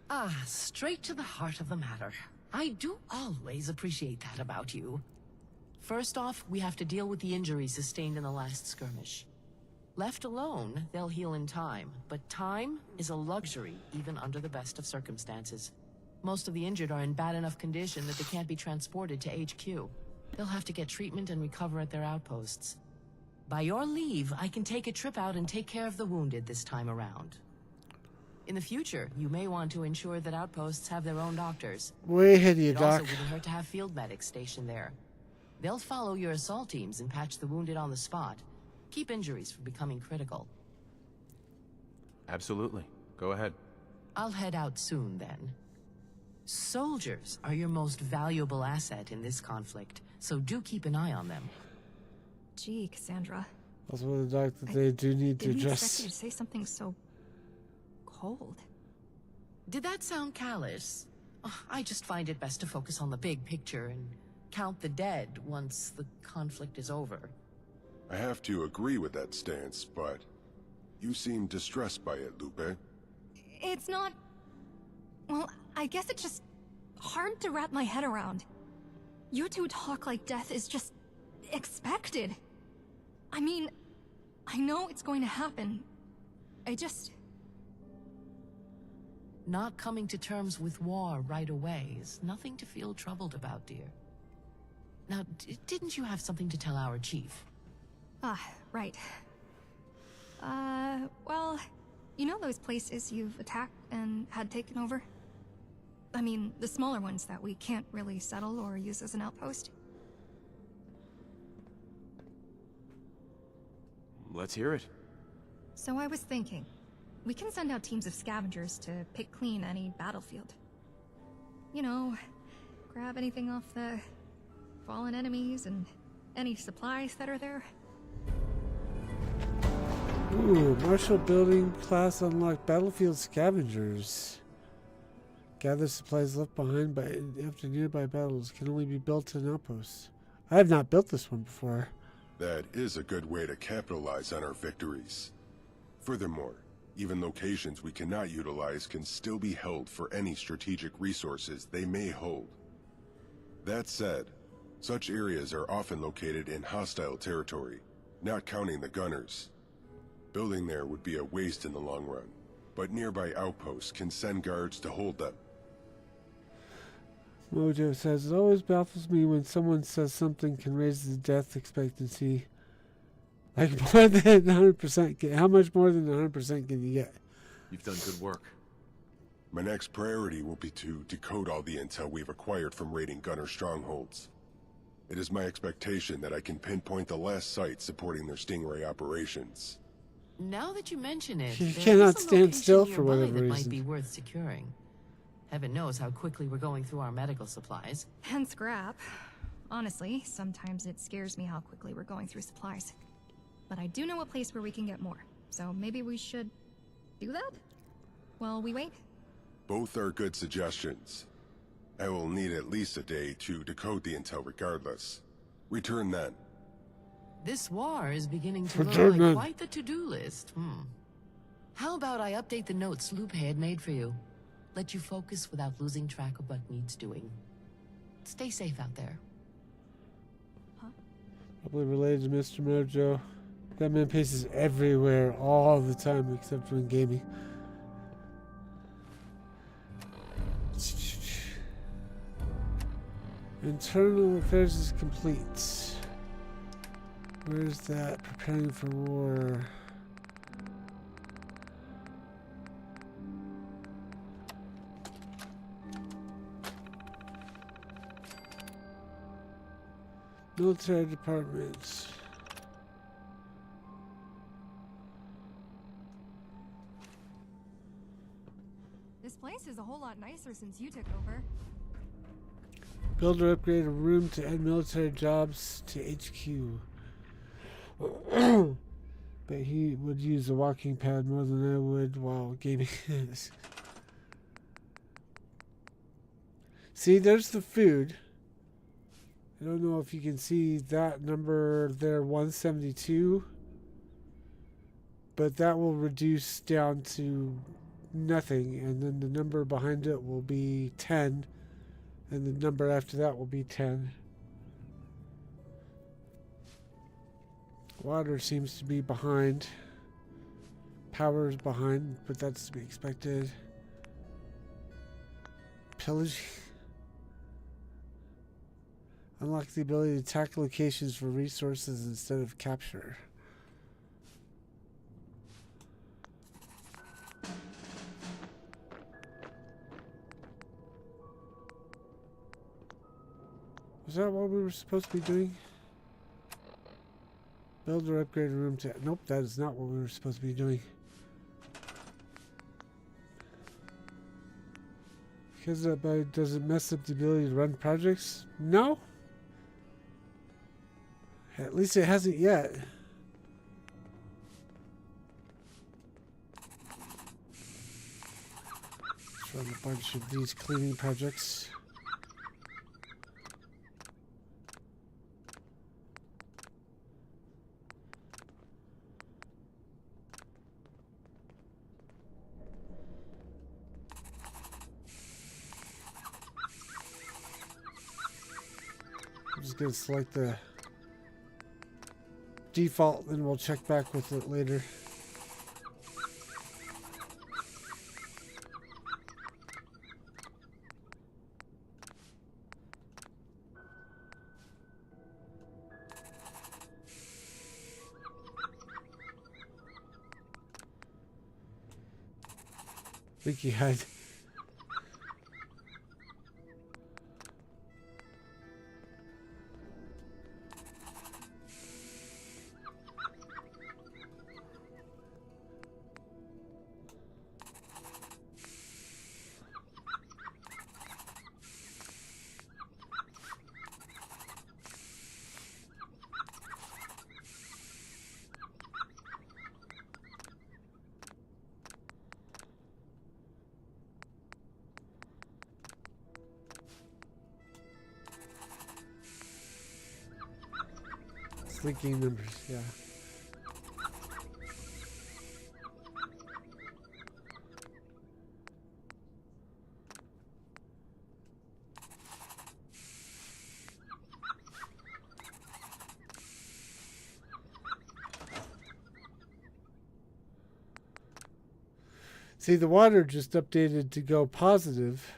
Ah, straight to the heart of the matter. I do always appreciate that about you. First off, we have to deal with the injuries sustained in the last skirmish. Left alone, they'll heal in time, but time is a luxury even under the best of circumstances. Most of the injured are in bad enough condition that they can't be transported to HQ. They'll have to get treatment and recover at their outposts. By your leave, I can take a trip out and take care of the wounded this time around. In the future, you may want to ensure that outposts have their own doctors. Way ahead of you, It also Doc. wouldn't hurt to have field medics stationed there. They'll follow your assault teams and patch the wounded on the spot. Keep injuries from becoming critical. Absolutely. Go ahead. I'll head out soon, then. Soldiers are your most valuable asset in this conflict, so do keep an eye on them. Gee, Cassandra. That's one of the Doc that they do need to Didn't address. expect you to say something so... cold. Did that sound callous? Oh, I just find it best to focus on the big picture and count the dead once the conflict is over. I have to agree with that stance, but you seem distressed by it, Lupe. It's not... Well, I guess it's just hard to wrap my head around. You two talk like death is just expected. I mean, I know it's going to happen. Not coming to terms with war right away is nothing to feel troubled about, dear. Now, didn't you have something to tell our chief? Ah, right. Well, you know those places you've attacked and had taken over? I mean, the smaller ones that we can't really settle or use as an outpost? Let's hear it. So I was thinking, we can send out teams of scavengers to pick clean any battlefield. You know, grab anything off the fallen enemies and any supplies that are there. Ooh, Marshall Building class unlocked battlefield scavengers. Gather supplies left behind after nearby battles can only be built in outposts. I have not built this one before. That is a good way to capitalize on our victories. Furthermore, even locations we cannot utilize can still be held for any strategic resources they may hold. That said, such areas are often located in hostile territory, not counting the gunners. Building there would be a waste in the long run, but nearby outposts can send guards to hold them. Mojo says, it always baffles me when someone says something can raise the death expectancy. Like more than 100%. How much more than 100% can you get? You've done good work. My next priority will be to decode all the intel we've acquired from raiding gunner strongholds. It is my expectation that I can pinpoint the last site supporting their Stingray operations. Now that you mention it, You there cannot is a stand still location for whatever nearby that reason. might be worth securing. Heaven knows how quickly we're going through our medical supplies. And scrap. Honestly, sometimes it scares me how quickly we're going through supplies. But I do know a place where we can get more, so maybe we should do that? While we wait? Both are good suggestions. I will need at least a day to decode the intel regardless. Return then. This war is beginning to Return look then. like quite the to-do list. How about I update the notes Lupe had made for you? Let you focus without losing track of what needs doing. Stay safe out there. Probably related to Mr. Mojo. That man paces everywhere all the time except when gaming. Internal affairs is complete. Where's that? Preparing for war. Military departments. This place is a whole lot nicer since you took over. Build or upgrade a room to add military jobs to HQ. But he would use a walking pad more than I would while gaming. See, there's the food. I don't know if you can see that number there, 172. But that will reduce down to nothing. And then the number behind it will be 10. And the number after that will be 10. Water seems to be behind. Power is behind, but that's to be expected. Pillage. Unlock the ability to attack locations for resources instead of capture. Was that what we were supposed to be doing? Build or upgrade a room to... Nope, that is not what we were supposed to be doing. Because that does it mess up the ability to run projects? No. At least it hasn't yet. Let's run a bunch of these cleaning projects. just going to select the default, and we'll check back with it later. I think he had. Linking numbers, yeah. See, the water just updated to go positive.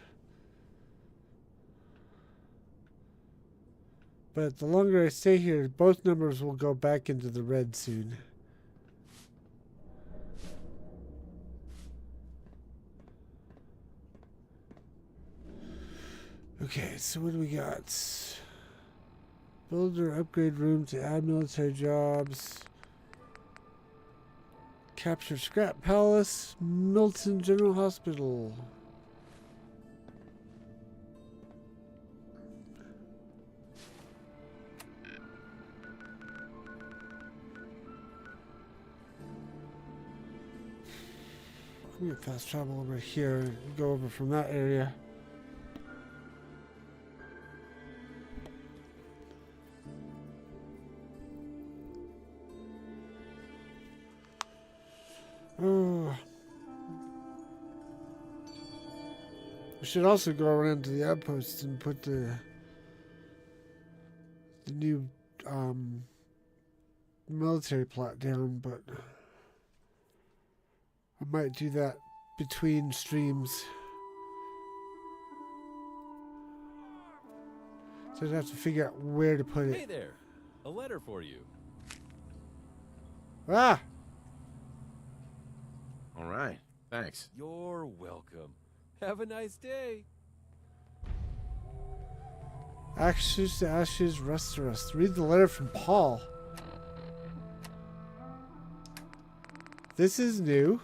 But the longer I stay here, both numbers will go back into the red soon. Okay, so what do we got? Build or upgrade room to add military jobs. Capture Scrap Palace, Milton General Hospital. I'm gonna fast travel over here and go over from that area. Oh. We should also go around to the outposts and put the new military plot down, but I might do that between streams. So I'd have to figure out where to put it. Hey there, a letter for you. Ah! All right, thanks. You're welcome. Have a nice day. Ashes to ashes, rust to rust. Read the letter from Paul. This is new.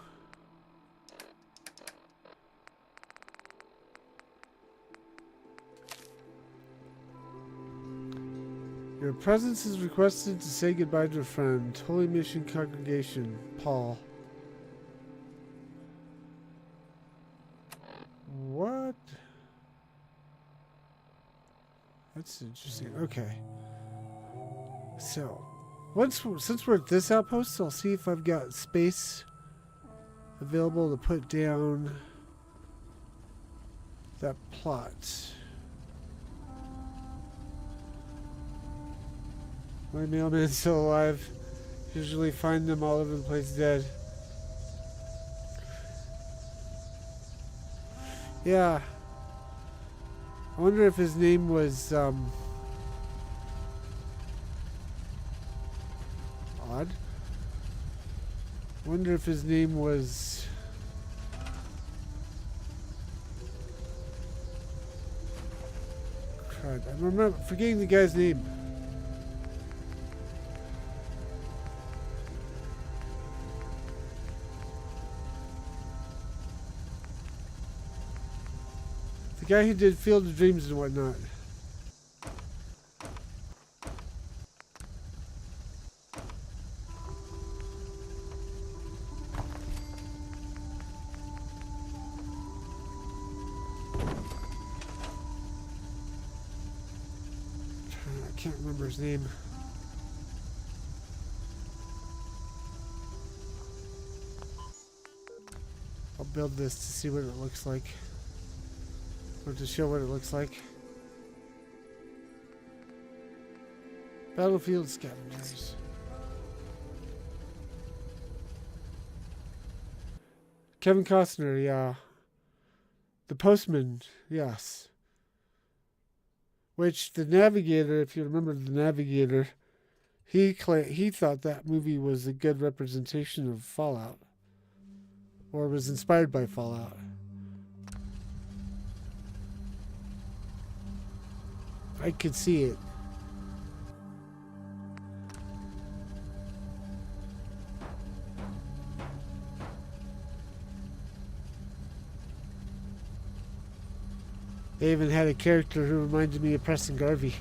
Your presence is requested to say goodbye to a friend. Holy Mission Congregation, Paul. What? That's interesting. Okay. So, since we're at this outpost, I'll see if I've got space available to put down that plot. My mailman's still alive. Usually find them all over the place dead. Yeah. I wonder if his name was, odd. I wonder if his name was... Crud, I'm forgetting the guy's name. The guy who did Field of Dreams and whatnot. I can't remember his name. I'll build this to see what it looks like. Or to show what it looks like. Battlefield scavengers. Kevin Costner, yeah. The Postman, yes. Which the Navigator, if you remember the Navigator, he thought that movie was a good representation of Fallout, or was inspired by Fallout. I could see it. They even had a character who reminded me of Preston Garvey.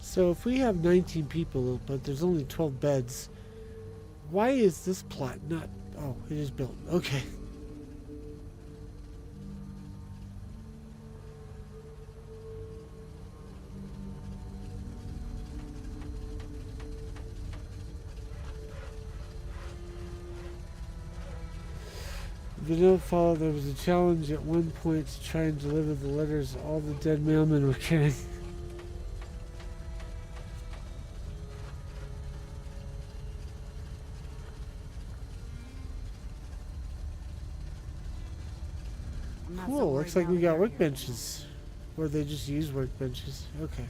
So if we have 19 people, but there's only 12 beds, why is this plot not... Oh, it is built. Okay. Vanilla Fallout, there was a challenge at one point to try and deliver the letters all the dead mailmen were carrying. Cool, looks like we got workbenches. Or they just use workbenches. Okay.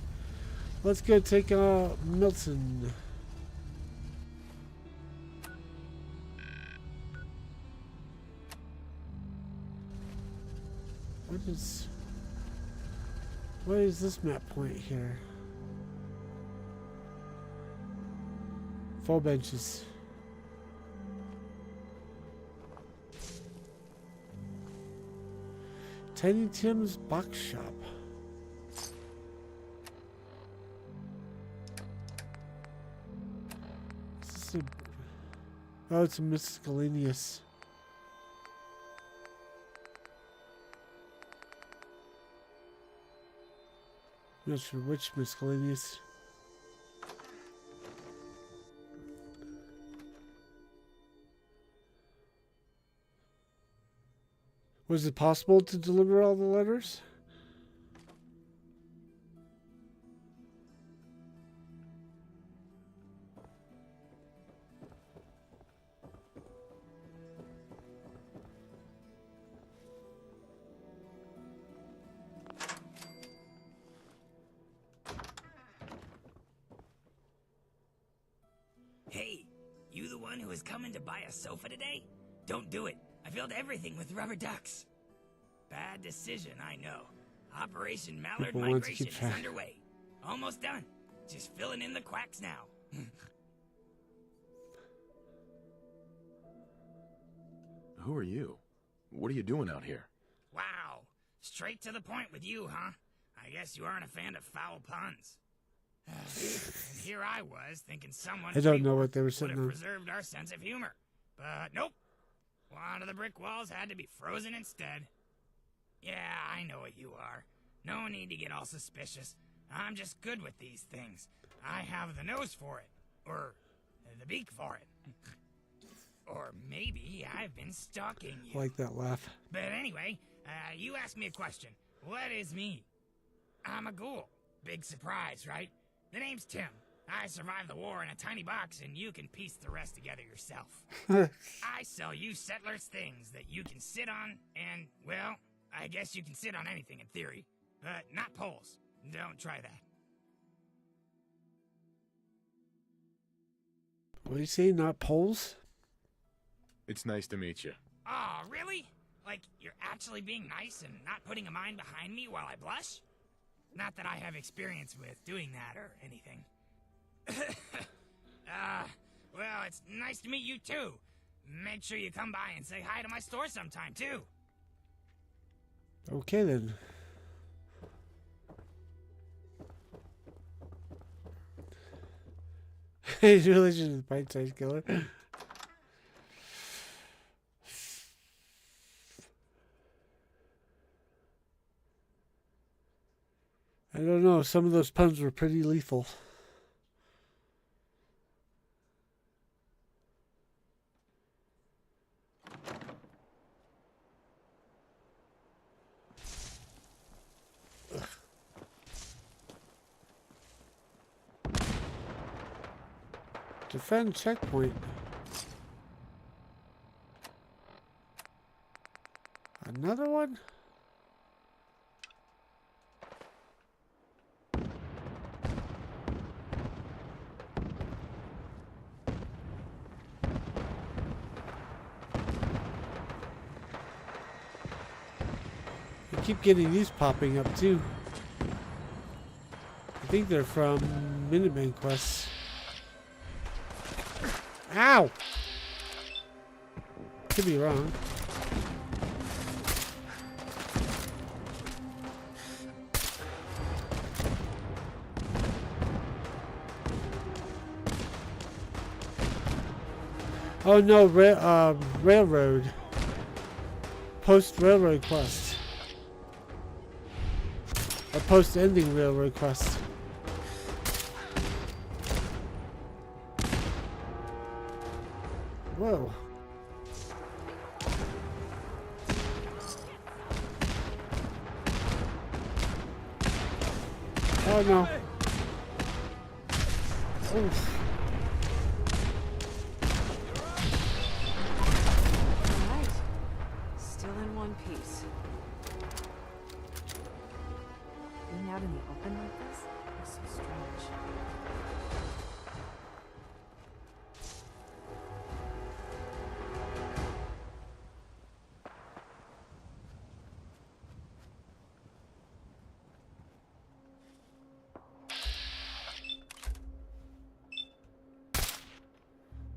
Let's go take Milton. What is this map point here? 4 benches. Tiny Tim's Box Shop. Is this a... Oh, it's a miscellaneous. Not sure which miscellaneous. Was it possible to deliver all the letters? Hey, you the one who was coming to buy a sofa today? Don't do it. I filled everything with rubber ducks. Bad decision, I know. Operation Mallard Migration is underway. Almost done. Just filling in the quacks now. Who are you? What are you doing out here? Wow. Straight to the point with you, huh? I guess you aren't a fan of foul puns. And here I was thinking someone I don't know what they were would sitting have on. preserved our sense of humor. But nope. One of the brick walls had to be frozen instead. Yeah, I know what you are. No need to get all suspicious. I'm just good with these things. I have the nose for it. Or the beak for it. Or maybe I've been stalking you. I like that laugh. But anyway, you asked me a question. What is me? I'm a ghoul. Big surprise, right? The name's Tim. I survived the war in a tiny box, and you can piece the rest together yourself. I sell you settlers things that you can sit on, and, well, I guess you can sit on anything in theory. But not poles. Don't try that. What do you say, not poles? It's nice to meet you. Oh, really? Like, you're actually being nice and not putting a mind behind me while I blush? Not that I have experience with doing that or anything. Well, it's nice to meet you too. Make sure you come by and say hi to my store sometime too. Okay then. His religion is bite-sized killer. I don't know, some of those puns were pretty lethal. Defend checkpoint. Another one? I keep getting these popping up too. I think they're from Minuteman quests. Ow! Could be wrong. Oh no, railroad. Post-railroad quest. A post-ending railroad quest. Whoa. Oh no. Oof. Alright. Still in one piece. Being out in the open like this is so strange.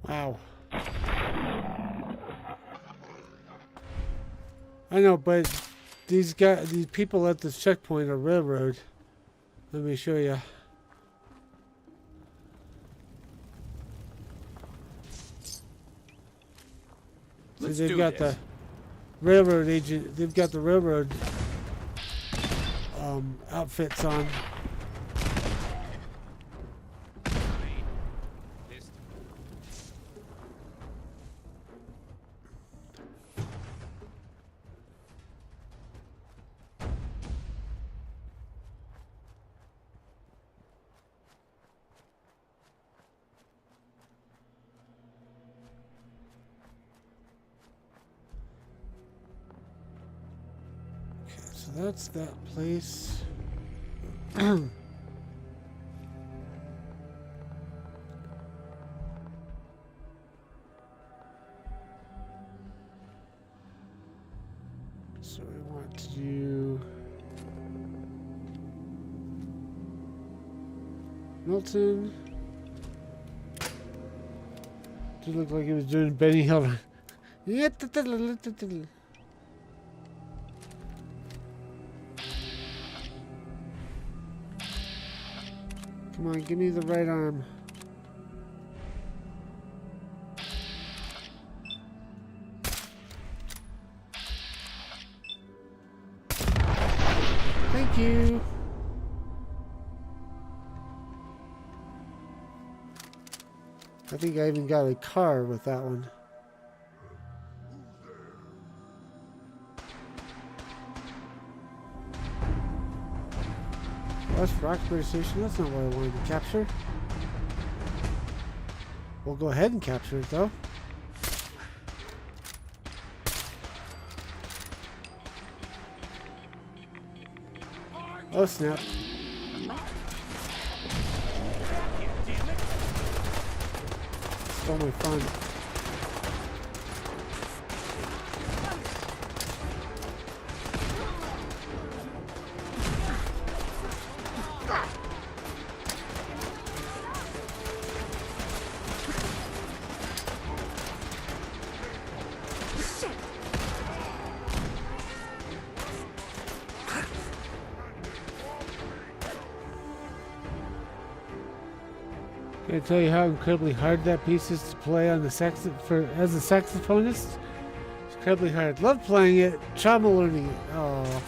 Wow. I know, but these people at this checkpoint are railroad. Let me show you. So they've got the railroad agent. They've got the railroad outfits on. So that's that place. So we want to do Milton. Did look like he was doing Benny Hill. Come on, give me the right arm. Thank you. I think I even got a car with that one. West Roxbury Station, that's not what I wanted to capture. We'll go ahead and capture it though. Oh snap. Stole my fun. Can I tell you how incredibly hard that piece is to play on the as a saxophonist? It's incredibly hard. Love playing it, trauma learning it. Oh.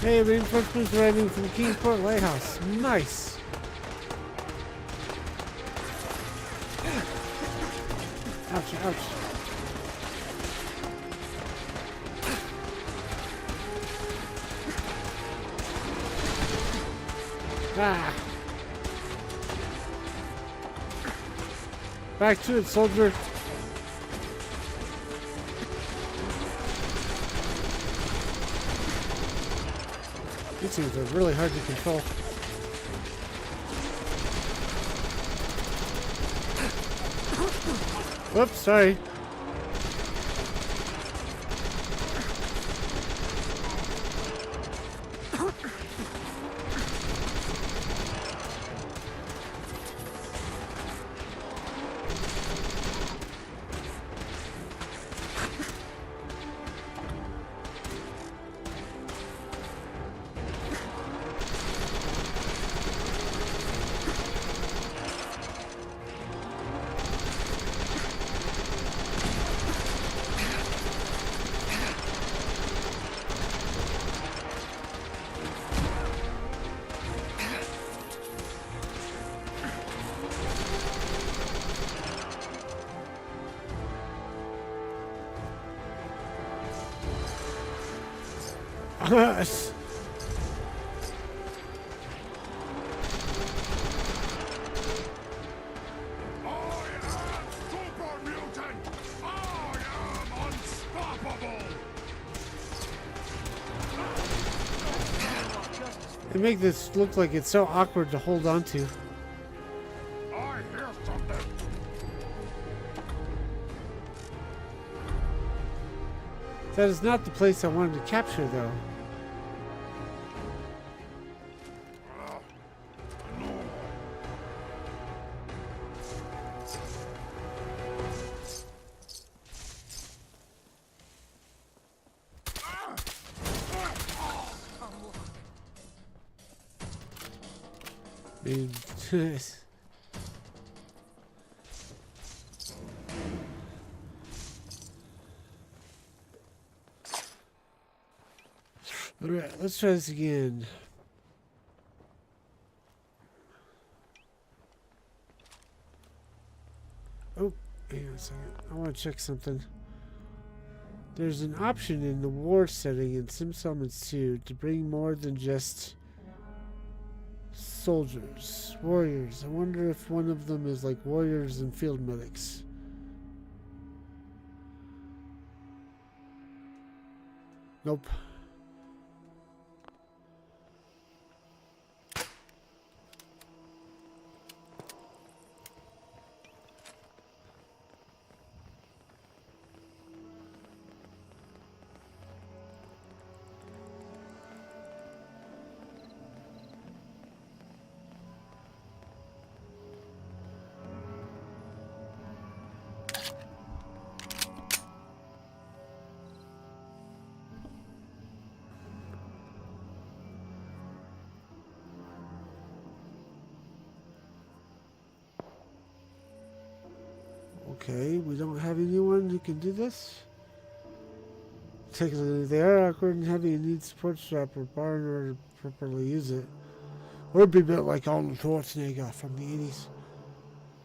Hey, reinforcements arriving from Kingsport Lighthouse. Nice. Ouch, ouch. Ah. Back to it, soldier. These things are really hard to control. Whoops, sorry. Us. They make this look like it's so awkward to hold on to. I hear something. That is not the place I wanted to capture, though. Alright, let's try this again. Oh, hang on a second. I want to check something. There's an option in the war setting in Sim Settlements 2 to bring more than just soldiers, warriors. I wonder if one of them is like warriors and field medics. Nope. Okay, we don't have anyone who can do this. Technically, they are awkward and heavy and need support strap or bar in order to properly use it. Or be built like Arnold Schwarzenegger from the 80s.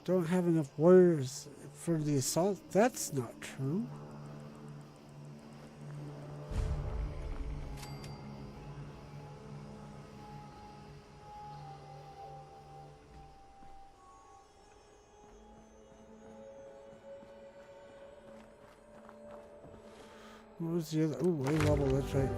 Don't have enough warriors for the assault? That's not true. What was the other? Oh, A level, that's right.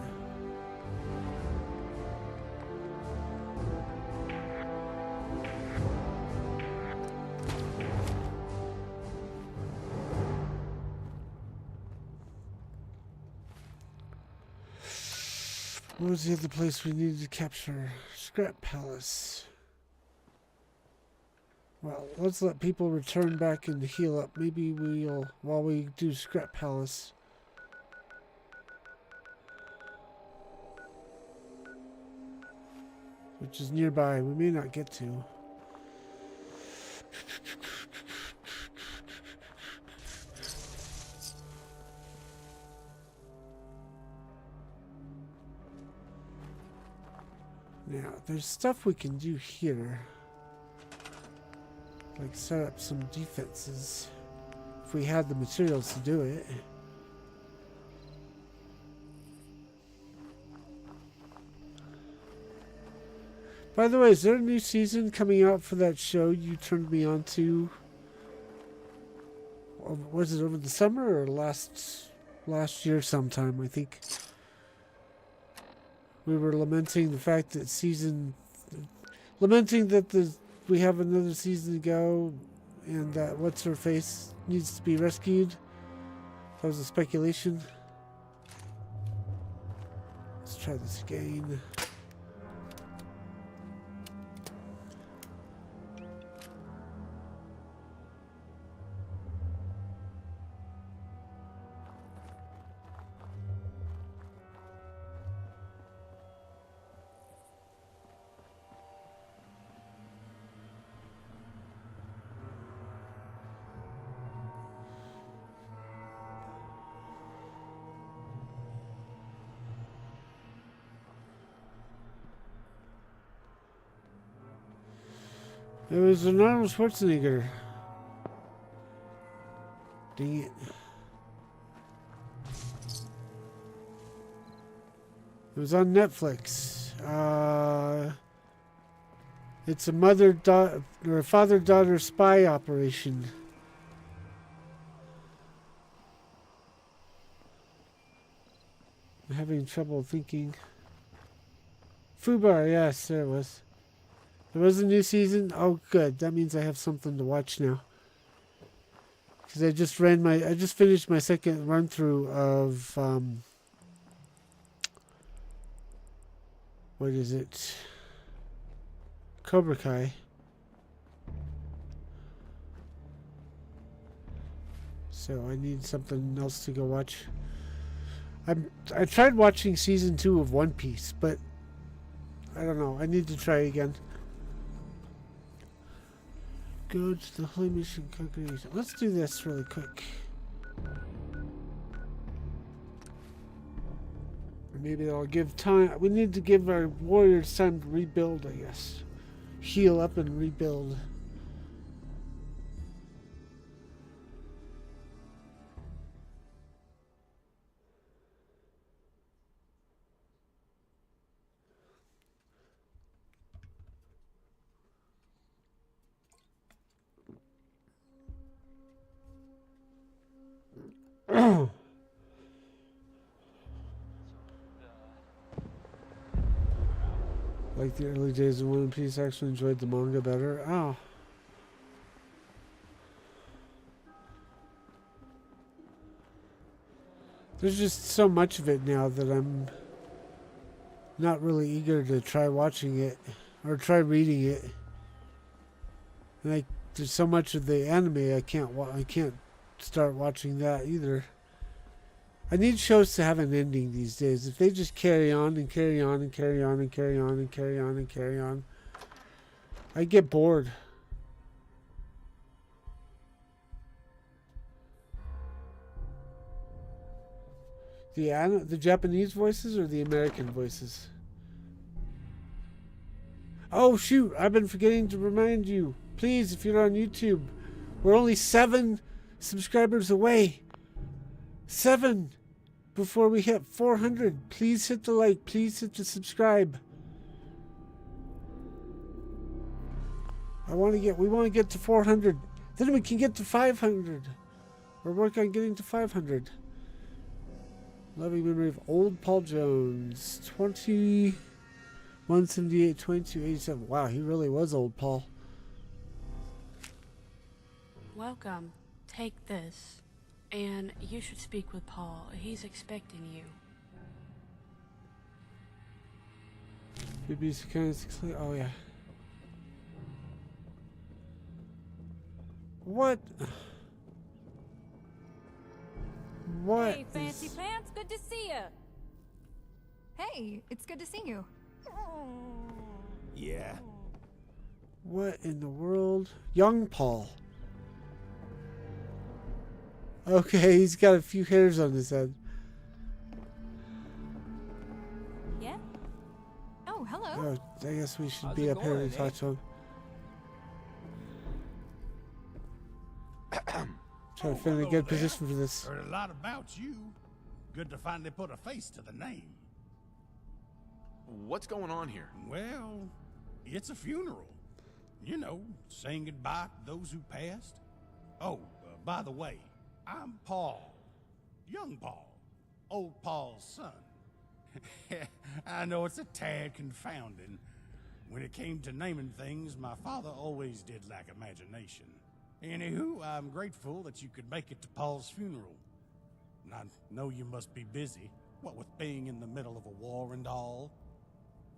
What was the other place we needed to capture? Scrap Palace. Well, let's let people return back and heal up. Maybe we'll, while we do Scrap Palace. Which is nearby. We may not get to. Now, there's stuff we can do here. Like set up some defenses. If we had the materials to do it. By the way, is there a new season coming out for that show you turned me on to? Or was it over the summer or last year sometime, I think? We were lamenting the fact that we have another season to go, and that what's her face needs to be rescued. That was a speculation. Let's try this again. It was an Arnold Schwarzenegger. Dang it. It was on Netflix. It's a mother-daughter or a father-daughter spy operation. I'm having trouble thinking. Fubar, yes, there it was. There was a new season. Oh, good. That means I have something to watch now. Because I just finished my second run through of what is it? Cobra Kai. So I need something else to go watch. I tried watching season 2 of One Piece, but I don't know. I need to try again. Go to the Holy Mission Congregation. Let's do this really quick. Maybe that'll give time. We need to give our warriors time to rebuild, I guess. Heal up and rebuild. Like the early days of One Piece, I actually enjoyed the manga better. Oh. There's just so much of it now that I'm not really eager to try watching it or try reading it. Like there's so much of the anime I can't start watching that either. I need shows to have an ending these days. If they just carry on and carry on and carry on and carry on and carry on and carry on, I get bored. The Japanese voices or the American voices? Oh shoot, I've been forgetting to remind you. Please, if you're on YouTube, we're only 7 subscribers away. 7 before we hit 400. Please hit the like. Please hit the subscribe. We want to get to 400. Then we can get to 500. Or work on getting to 500. Loving memory of old Paul Jones. 2178, 2287. Wow, he really was old Paul. Welcome. Take this. And you should speak with Paul. He's expecting you. Oh, yeah. What? What? Hey, Fancy Pants, good to see you. Hey, it's good to see you. Yeah. What in the world? Young Paul. Okay, he's got a few hairs on his head. Yeah? Oh, hello. Oh, I guess we should How's be it up here going, to talk to him. Trying to find a good position for this. Heard a lot about you. Good to finally put a face to the name. What's going on here? Well, it's a funeral. You know, saying goodbye to those who passed. Oh, by the way, I'm Paul. Young Paul. Old Paul's son. I know it's a tad confounding. When it came to naming things, my father always did lack imagination. Anywho, I'm grateful that you could make it to Paul's funeral. And I know you must be busy, what with being in the middle of a war and all.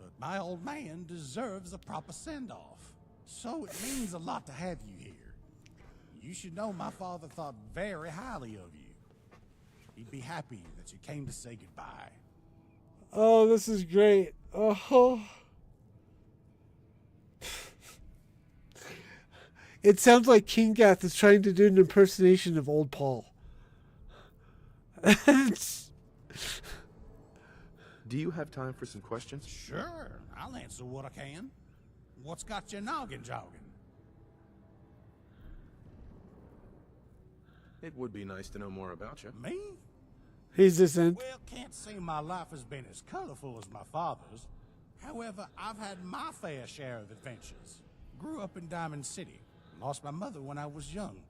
But my old man deserves a proper send-off. So it means a lot to have you here. You should know my father thought very highly of you. He'd be happy that you came to say goodbye. Oh, this is great. Oh. It sounds like King Gath is trying to do an impersonation of old Paul. Do you have time for some questions? Sure, I'll answer what I can. What's got your noggin jogging? It would be nice to know more about you. Me? He's this in. Well, can't say my life has been as colorful as my father's. However, I've had my fair share of adventures. Grew up in Diamond City. Lost my mother when I was young.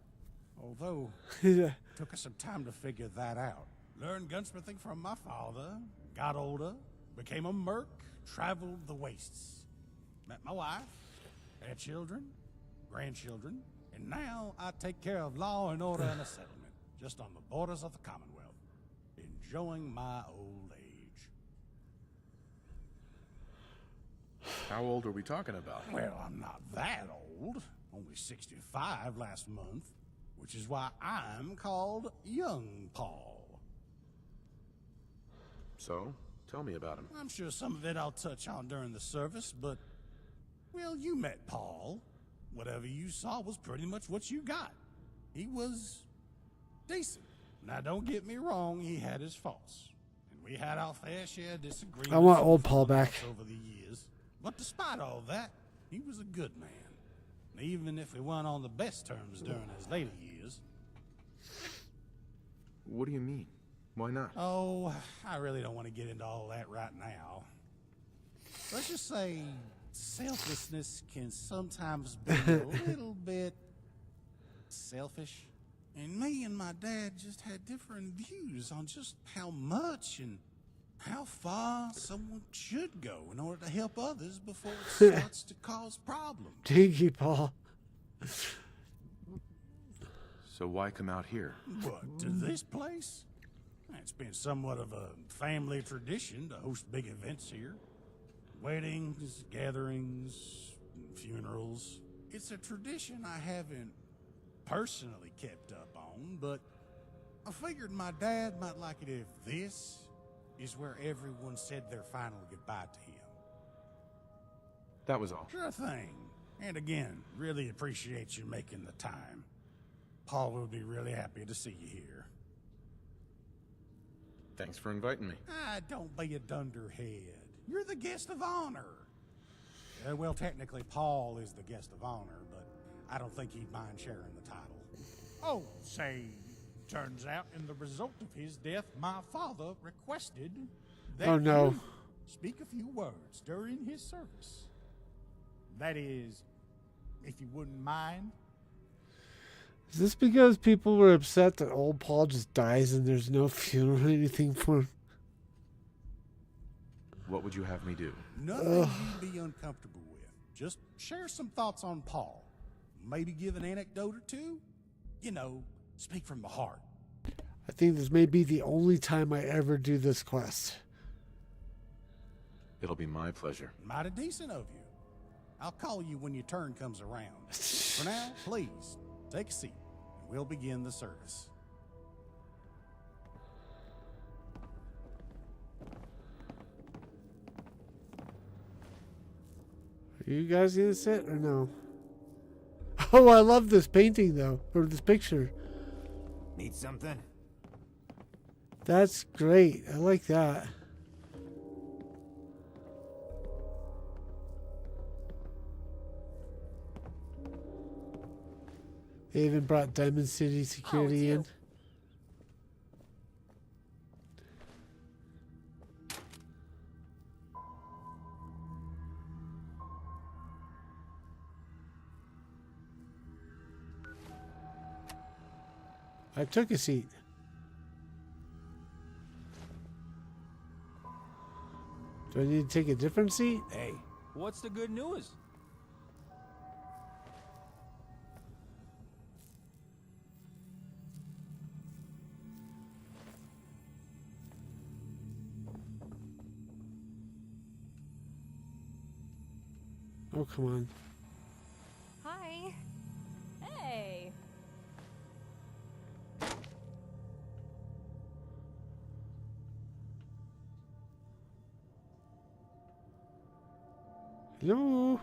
Although, took us some time to figure that out. Learned gunsmithing from my father, got older, became a merc, traveled the wastes. Met my wife, had children, grandchildren, and now I take care of law and order in a settlement, just on the borders of the Commonwealth. Enjoying my old age. How old are we talking about? Well, I'm not that old. Only 65 last month, which is why I'm called Young Paul. So, tell me about him. I'm sure some of it I'll touch on during the service, but, well, you met Paul. Whatever you saw was pretty much what you got. He was decent. Now, don't get me wrong, he had his faults. And we had our fair share of disagreements. I want old Paul back. Over the years. But despite all that, he was a good man. Even if we weren't on the best terms during his later years. What do you mean? Why not? Oh, I really don't want to get into all that right now. Let's just say selflessness can sometimes be a little bit selfish. And me and my dad just had different views on just how much and how far someone should go in order to help others before it starts to cause problems. Dinky Paul. So why come out here? What, to this place? It's been somewhat of a family tradition to host big events here. Weddings, gatherings, funerals. It's a tradition I haven't personally kept up on, but I figured my dad might like it if this is where everyone said their final goodbye to him. That was all. Sure thing. And again, really appreciate you making the time. Paul will be really happy to see you here. Thanks for inviting me. Don't be a dunderhead. You're the guest of honor. Well, technically, Paul is the guest of honor, but I don't think he'd mind sharing the title. Oh, say, turns out in the result of his death, my father requested that you speak a few words during his service. That is, if you wouldn't mind. Is this because people were upset that old Paul just dies and there's no funeral or anything for him? What would you have me do? Nothing you'd be uncomfortable with. Just share some thoughts on Paul. Maybe give an anecdote or two. You know, speak from the heart. I think this may be the only time I ever do this quest. It'll be my pleasure. Mighty decent of you. I'll call you when your turn comes around. For now, please, take a seat, and we'll begin the service. Are you guys gonna sit or no? Oh, I love this painting though, or this picture. Need something? That's great. I like that. They even brought Diamond City security in. I took a seat. Do I need to take a different seat? Hey, what's the good news? Oh, come on. Hi. Hey. Hello?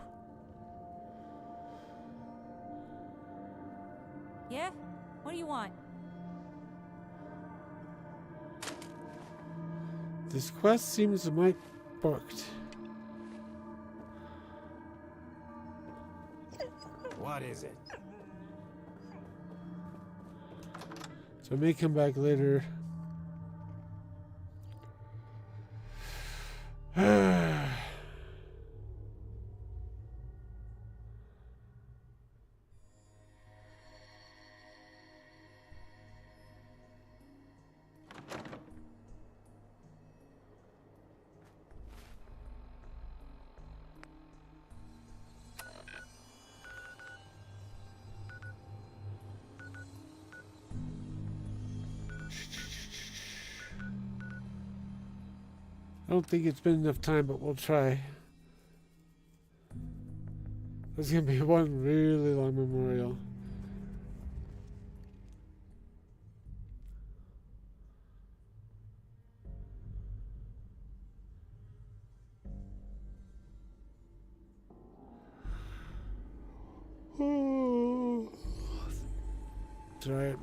Yeah? What do you want? This quest seems a mite booked. What is it? So I may come back later. I don't think it's been enough time, but we'll try. There's gonna be one really long memorial. Try it.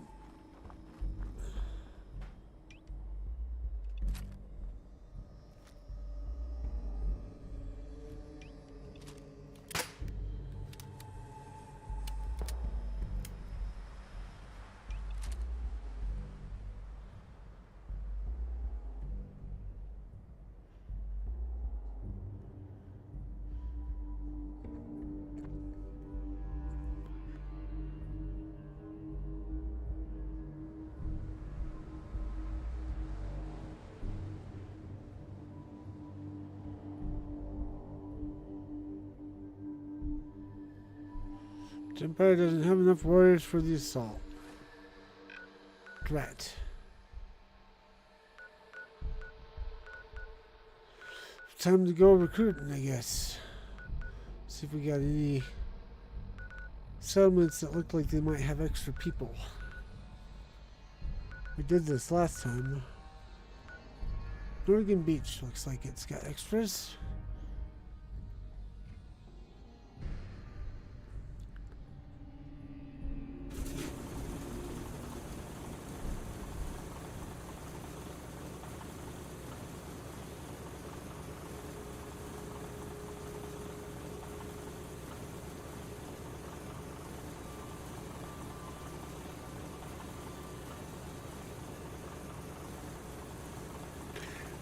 The Empire doesn't have enough warriors for the assault. Threat. Time to go recruiting, I guess. See if we got any settlements that look like they might have extra people. We did this last time. Northern Beach looks like it's got extras.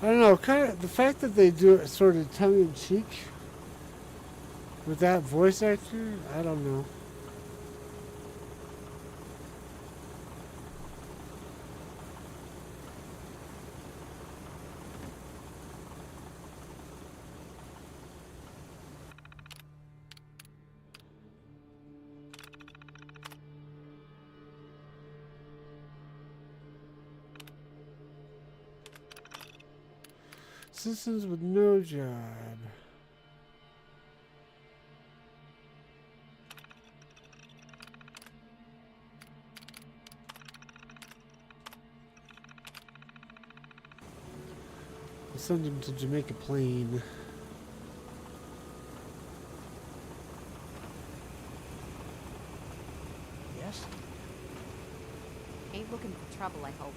I don't know, kind of the fact that they do it sort of tongue-in-cheek with that voice actor, I don't know. Citizens with no job. We'll send him to Jamaica Plain. Yes? Ain't looking for trouble, I hope.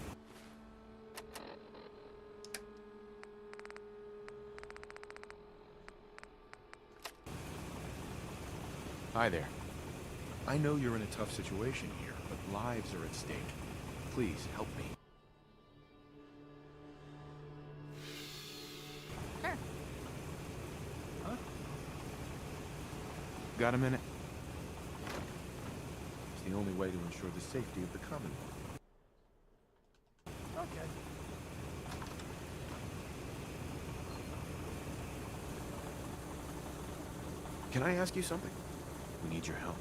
Hi there. I know you're in a tough situation here, but lives are at stake. Please help me. Sure. Huh? Got a minute? It's the only way to ensure the safety of the Commonwealth. Okay. Can I ask you something? We need your help.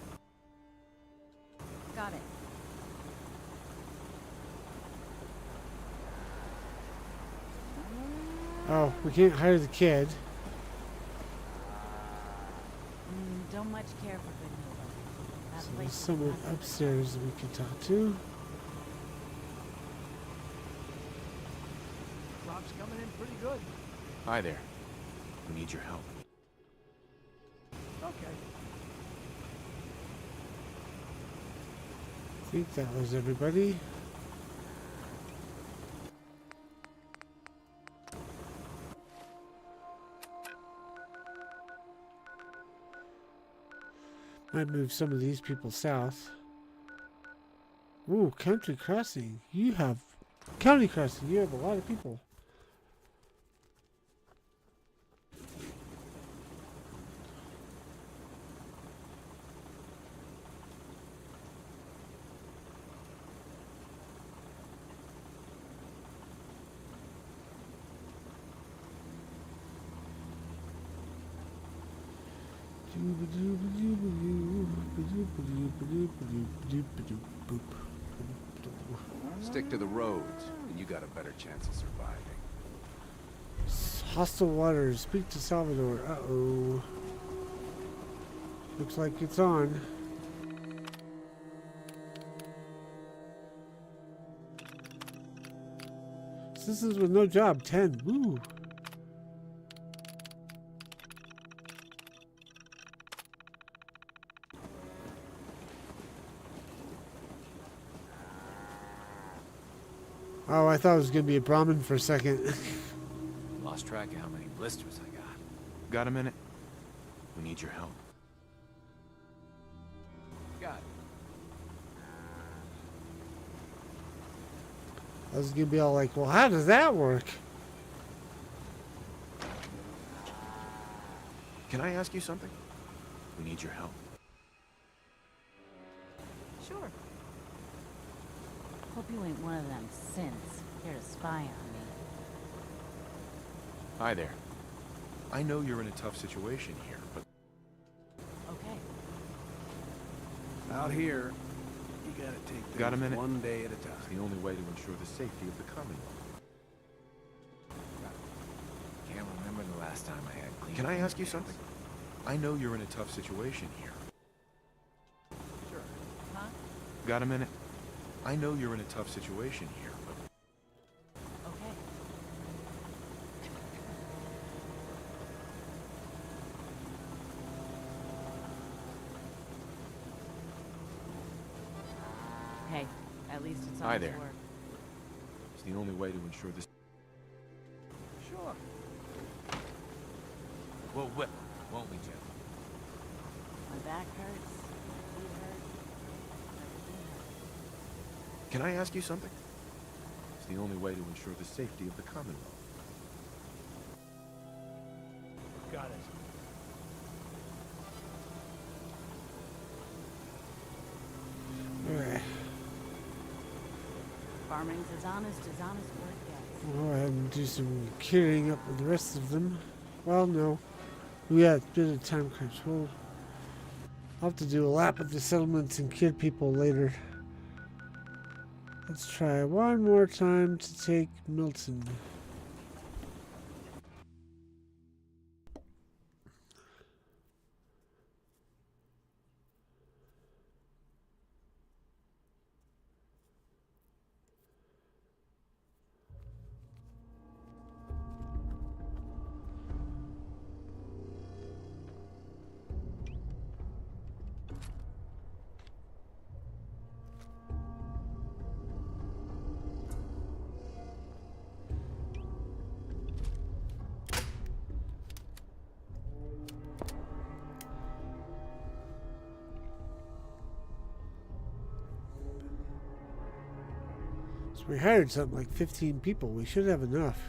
Got it. Oh, we can't hire the kid. Don't much care for good neighbor. That So place there's is someone not- upstairs that we can talk to. Crop's coming in pretty good. Hi there. We need your help. Okay. I think that was everybody. Might move some of these people south. Ooh, Country Crossing. You have... County Crossing, you have a lot of people. Stick to the roads, and you got a better chance of surviving. Hostile waters. Speak to Salvador. Uh-oh. Looks like it's on. Citizens with no job. 10. Woo. Oh, I thought it was going to be a Brahmin for a second. Lost track of how many blisters I got. Got a minute? We need your help. Got it. I was going to be all like, well, how does that work? Can I ask you something? We need your help. Sure. Hope you ain't one of them synths here to spy on me. Hi there. I know you're in a tough situation here, but... Okay. Out here, you gotta take things Got a minute? one day at a time. It's the only way to ensure the safety of the Commonwealth. Can't remember the last time I had clean. Can I ask you something? I know you're in a tough situation here. Sure. Huh? Got a minute? I know you're in a tough situation here, but... Okay. Hey, at least it's Hi honest there. work. It's the only way to ensure this... Sure. We'll whip, won't we, Jim? My back hurts. Feet hurt. Everything hurts. Can I ask you something? It's the only way to ensure the safety of the Commonwealth. Got it. Alright. Farming's as honest work gets. We'll go ahead and do some carrying up with the rest of them. Well, no. We got a bit of time crunch. We'll have to do a lap of the settlements and kill people later. Let's try one more time to take Milton. We hired something like 15 people. We should have enough.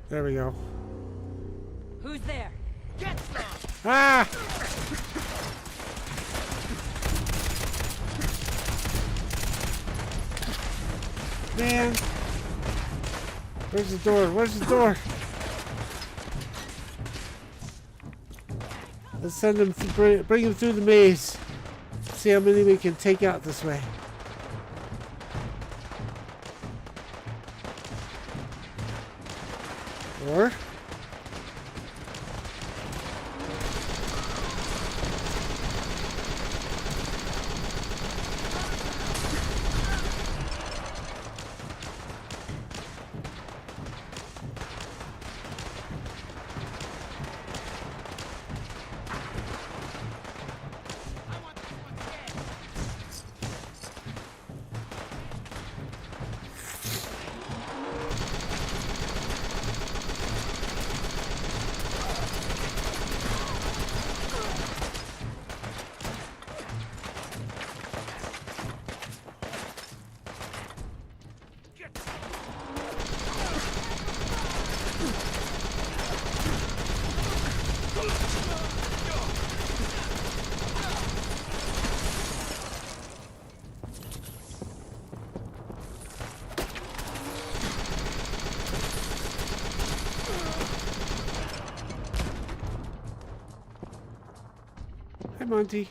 There we go. Who's there? Get some! Ah! Man! Where's the door? Where's the door? Let's send him, bring him through the maze. See how many we can take out this way. Or hi, Monty.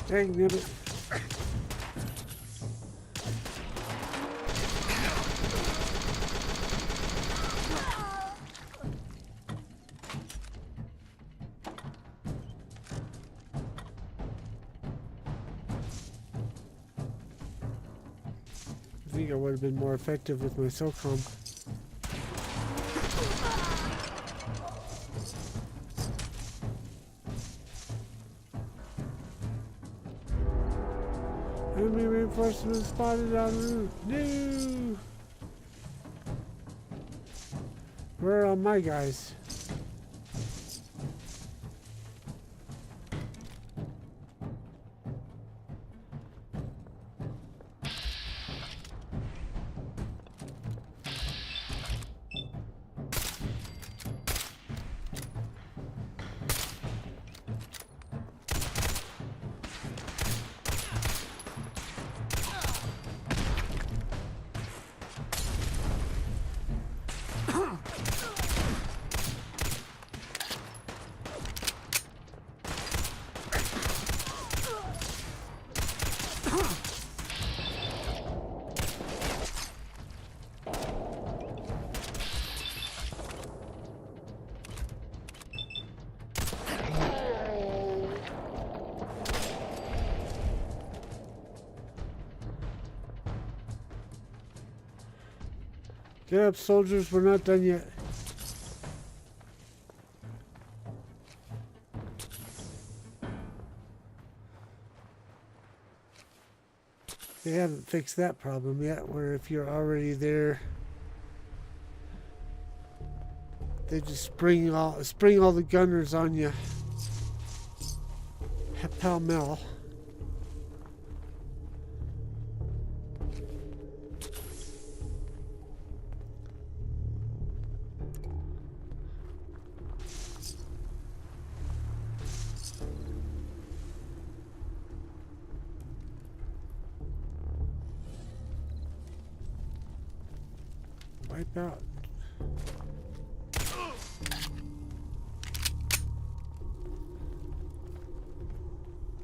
Dang, nabbit. I think I would have been more effective with my SOCOM. Enemy reinforcements spotted en route. No! Where are all my guys? Get up, soldiers, we're not done yet. They haven't fixed that problem yet, where if you're already there, they just spring all the gunners on you. Pell-mell. Wipe out.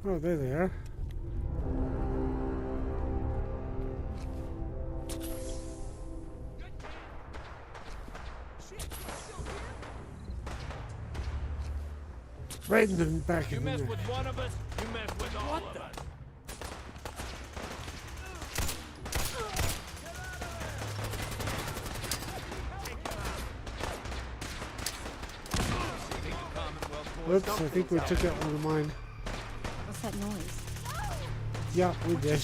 Oh, there they are. Right in the back You of mess the with one of us, you mess with all of us. Whoops, I think we took out one of mine. What's that noise? Yeah, we did.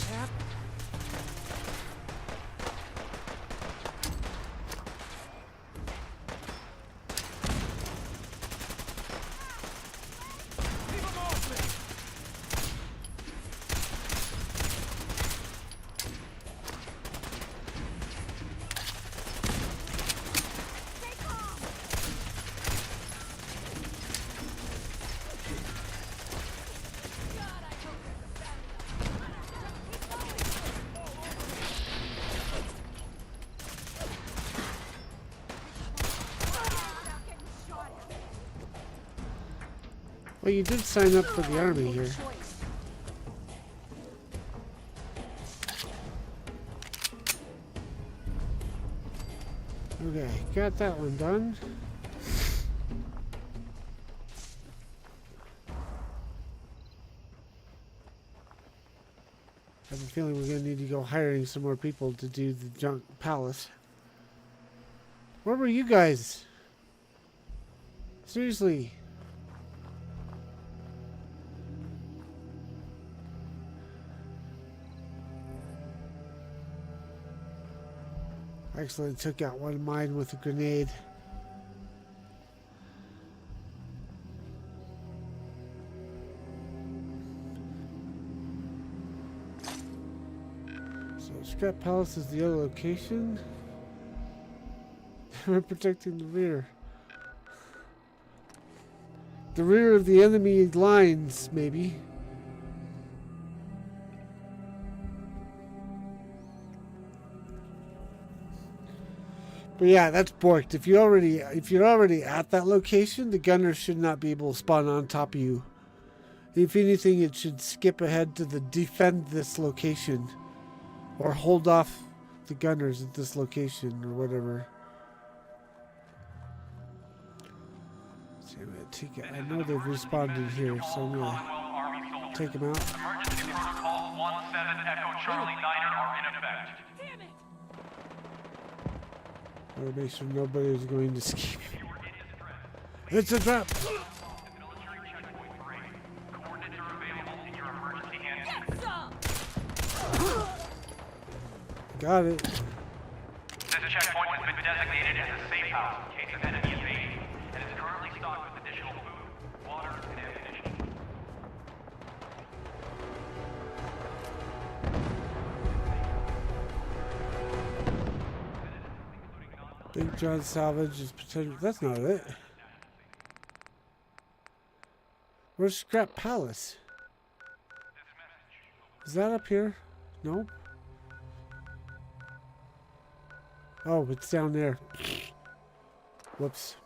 Well, you did sign up for the army here. Okay, got that one done. I have a feeling we're going to need to go hiring some more people to do the junk palace. Where were you guys? Seriously. Excellent, took out one of mine with a grenade. So Scrap Palace is the other location. We're protecting the rear. The rear of the enemy lines, maybe. But yeah, that's borked. If you're already at that location, the gunners should not be able to spawn on top of you. If anything, it should skip ahead to the defend this location, or hold off the gunners at this location, or whatever. So I'm gonna take it. I know they've responded here, so I'm gonna take them out. Emergency protocols 17 Echo Charlie 9 are in effect. I want to make sure nobody's going to escape. It's a trap! Got it. This checkpoint has been designated as a safe house in case of enemy invasion, and is currently stocked with additional food, water, and ammunition. Big John salvage is potential. That's not it. Where's Scrap Palace? Is that up here? Nope. Oh, it's down there. Whoops.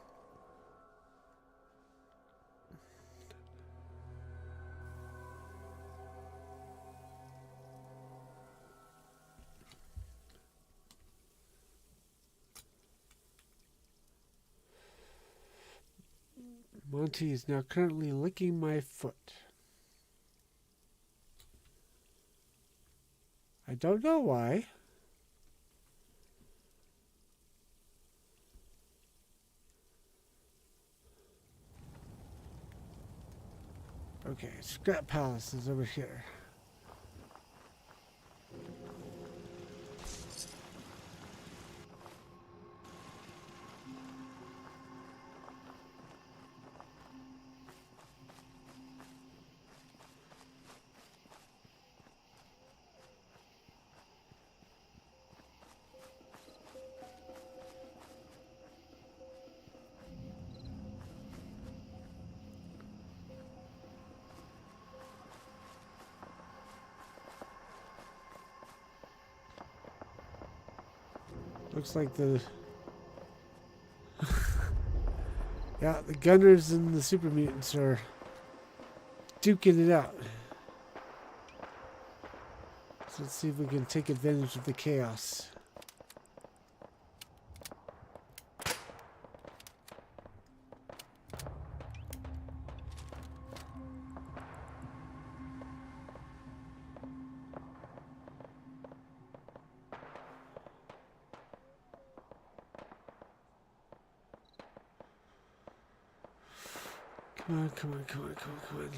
Monty is now currently licking my foot. I don't know why. Okay, Scrap Palace is over here. Looks like the yeah, the gunners and the super mutants are duking it out. So let's see if we can take advantage of the chaos. Come on, come on, come on, come on, come on.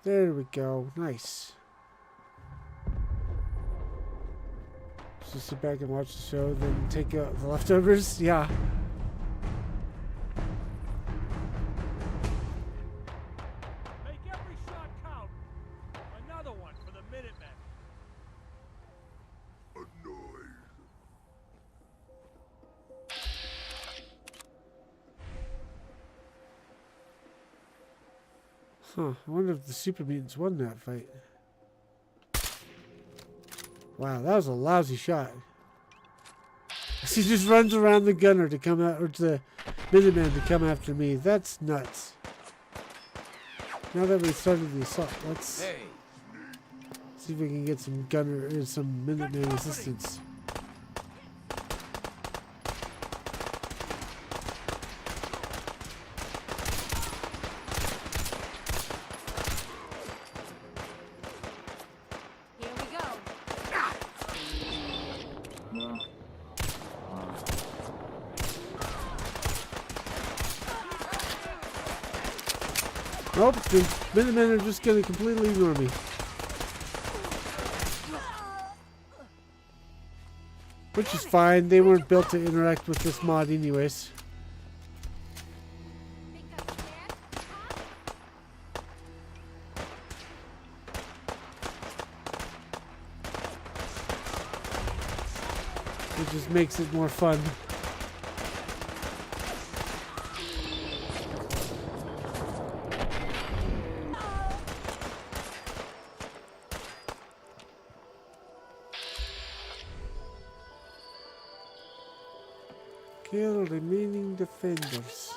There we go. Nice. Just sit back and watch the show, then take out the leftovers. Yeah. Make every shot count. Another one for the Minutemen. Huh. I wonder if the super mutants won that fight. Wow, that was a lousy shot. She just runs around the gunner to come out, or to the Minuteman to come after me. That's nuts. Now that we started the assault, let's see if we can get some gunner or some Minuteman assistance. Nope, the Minutemen are just going to completely ignore me. Which is fine, they weren't built to interact with this mod anyways. It just makes it more fun. Kill remaining defenders.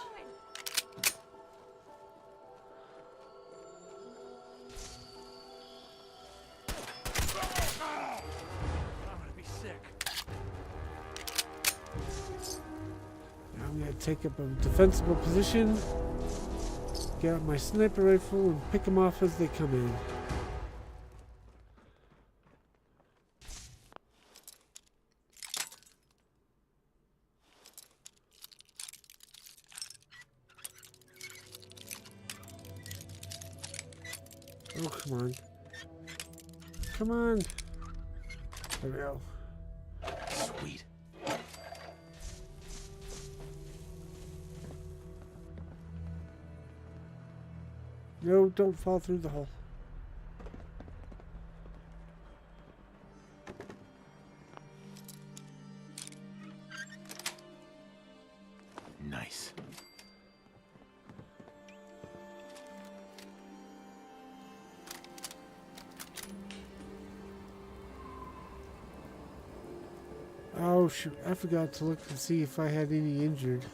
I'm gonna be sick. Now I'm gonna take up a defensible position, get out my sniper rifle, and pick them off as they come in. Oh, come on. Come on. There we go. Sweet. No, don't fall through the hole. Nice. Oh shoot, I forgot to look to see if I had any injured.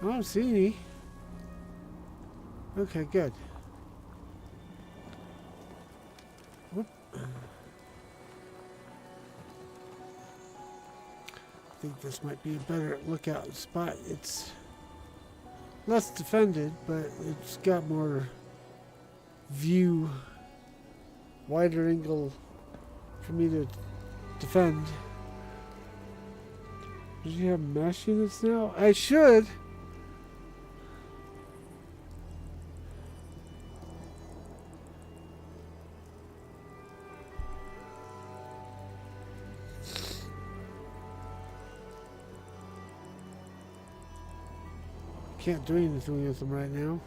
I don't see any. Okay, good. Whoop. I think this might be a better lookout spot. It's less defended, but it's got more view, wider angle for me to defend. Do you have mesh units now? I should. Can't do anything with them right now.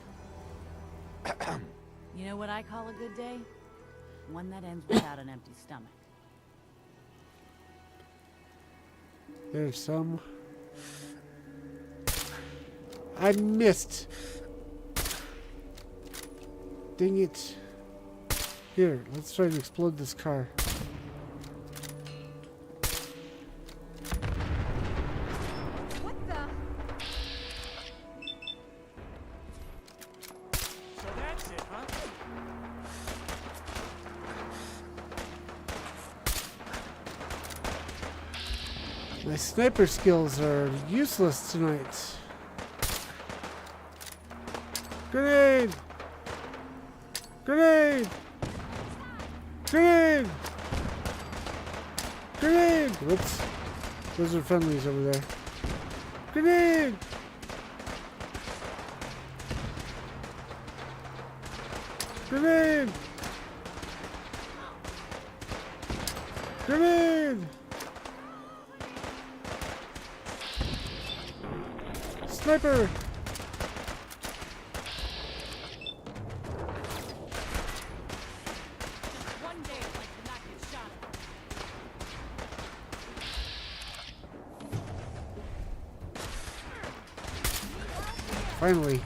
You know what I call a good day? One that ends without an empty stomach. There's some. I missed. Dang it. Here, let's try to explode this car. My sniper skills are useless tonight. Grenade! Grenade! Grenade! Grenade! Whoops. Those are friendlies over there. Grenade! Grenade! Grenade! Sniper! Finally.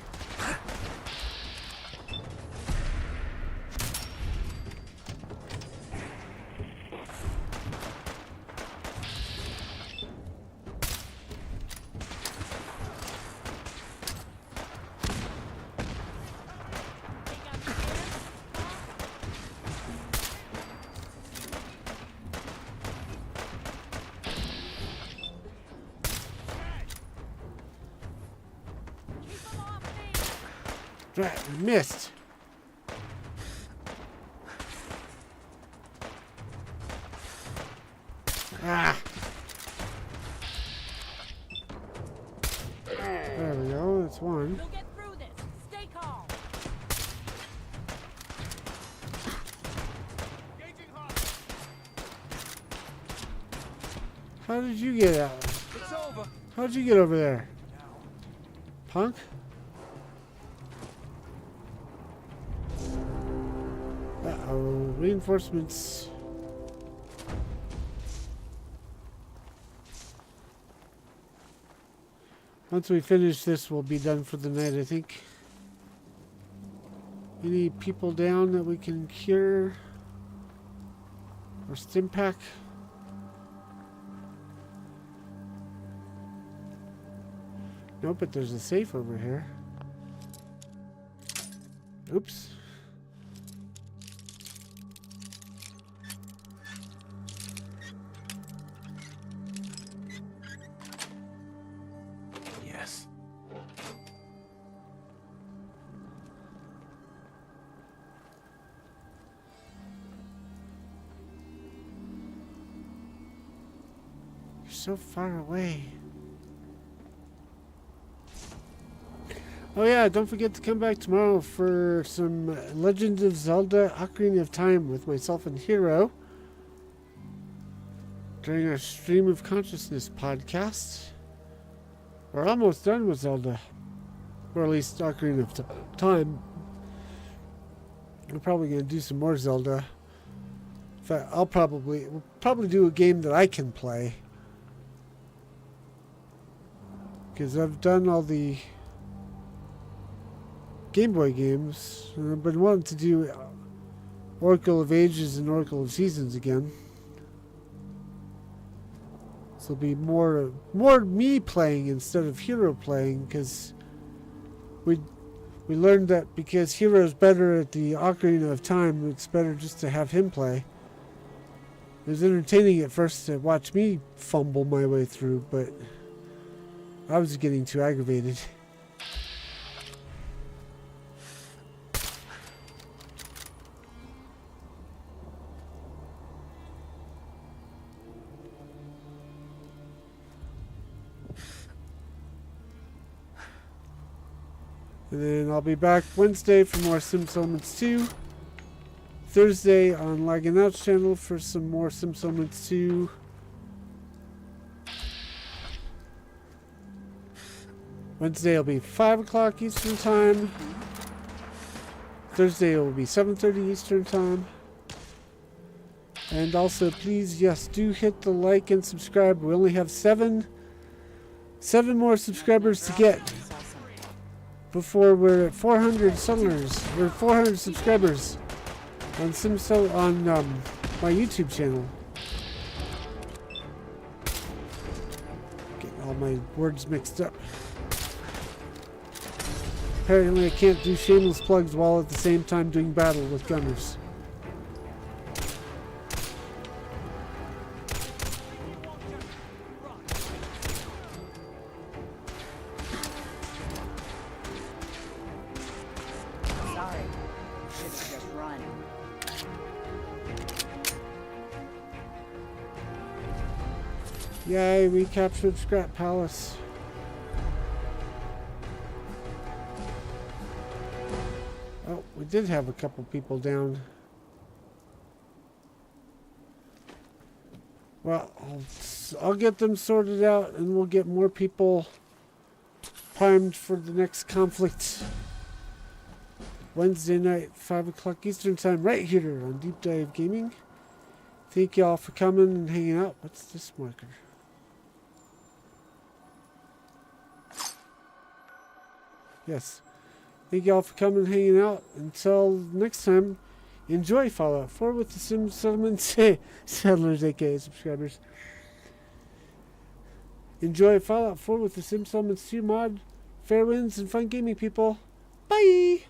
Drat, I missed. Ah. There we go, that's one. You'll get through this. Stay calm. How did you get out? It's over. How did you get over there? Punk? Uh-oh, reinforcements. Once we finish this, we'll be done for the night, I think. Any people down that we can cure? Or stim pack? Nope, but there's a safe over here. Oops. Yes. You're so far away. Oh yeah, don't forget to come back tomorrow for some Legend of Zelda Ocarina of Time with myself and Hero during our Stream of Consciousness podcast. We're almost done with Zelda, or at least Ocarina of Time. We're probably going to do some more Zelda. In fact, we'll probably do a game that I can play, because I've done all the Game Boy games, and I've been wanting to do Oracle of Ages and Oracle of Seasons again. So it'll be more me playing instead of Hero playing, because we learned that because Hero's better at the Ocarina of Time, it's better just to have him play. It was entertaining at first to watch me fumble my way through, but I was getting too aggravated. And then I'll be back Wednesday for more Sim Settlements 2. Thursday on Lagging Out's channel for some more Sim Settlements 2. Wednesday will be 5 o'clock Eastern Time. Thursday will be 7:30 Eastern Time. And also, please, yes, do hit the like and subscribe. We only have seven more subscribers to get before we're at 400 settlers. We're 400 subscribers on my YouTube channel. Getting all my words mixed up. Apparently I can't do shameless plugs while at the same time doing battle with gunners. Yay, we captured Scrap Palace. Oh, we did have a couple people down. Well, I'll get them sorted out and we'll get more people primed for the next conflict. Wednesday night, 5 o'clock Eastern Time, right here on Deep Dive Gaming. Thank y'all for coming and hanging out. What's this marker? Yes. Thank y'all for coming and hanging out. Until next time, enjoy Fallout 4 with the Sim Settlements. Settlers, aka subscribers. Enjoy Fallout 4 with the Sim Settlements 2 mod. Fair winds and fun gaming, people. Bye!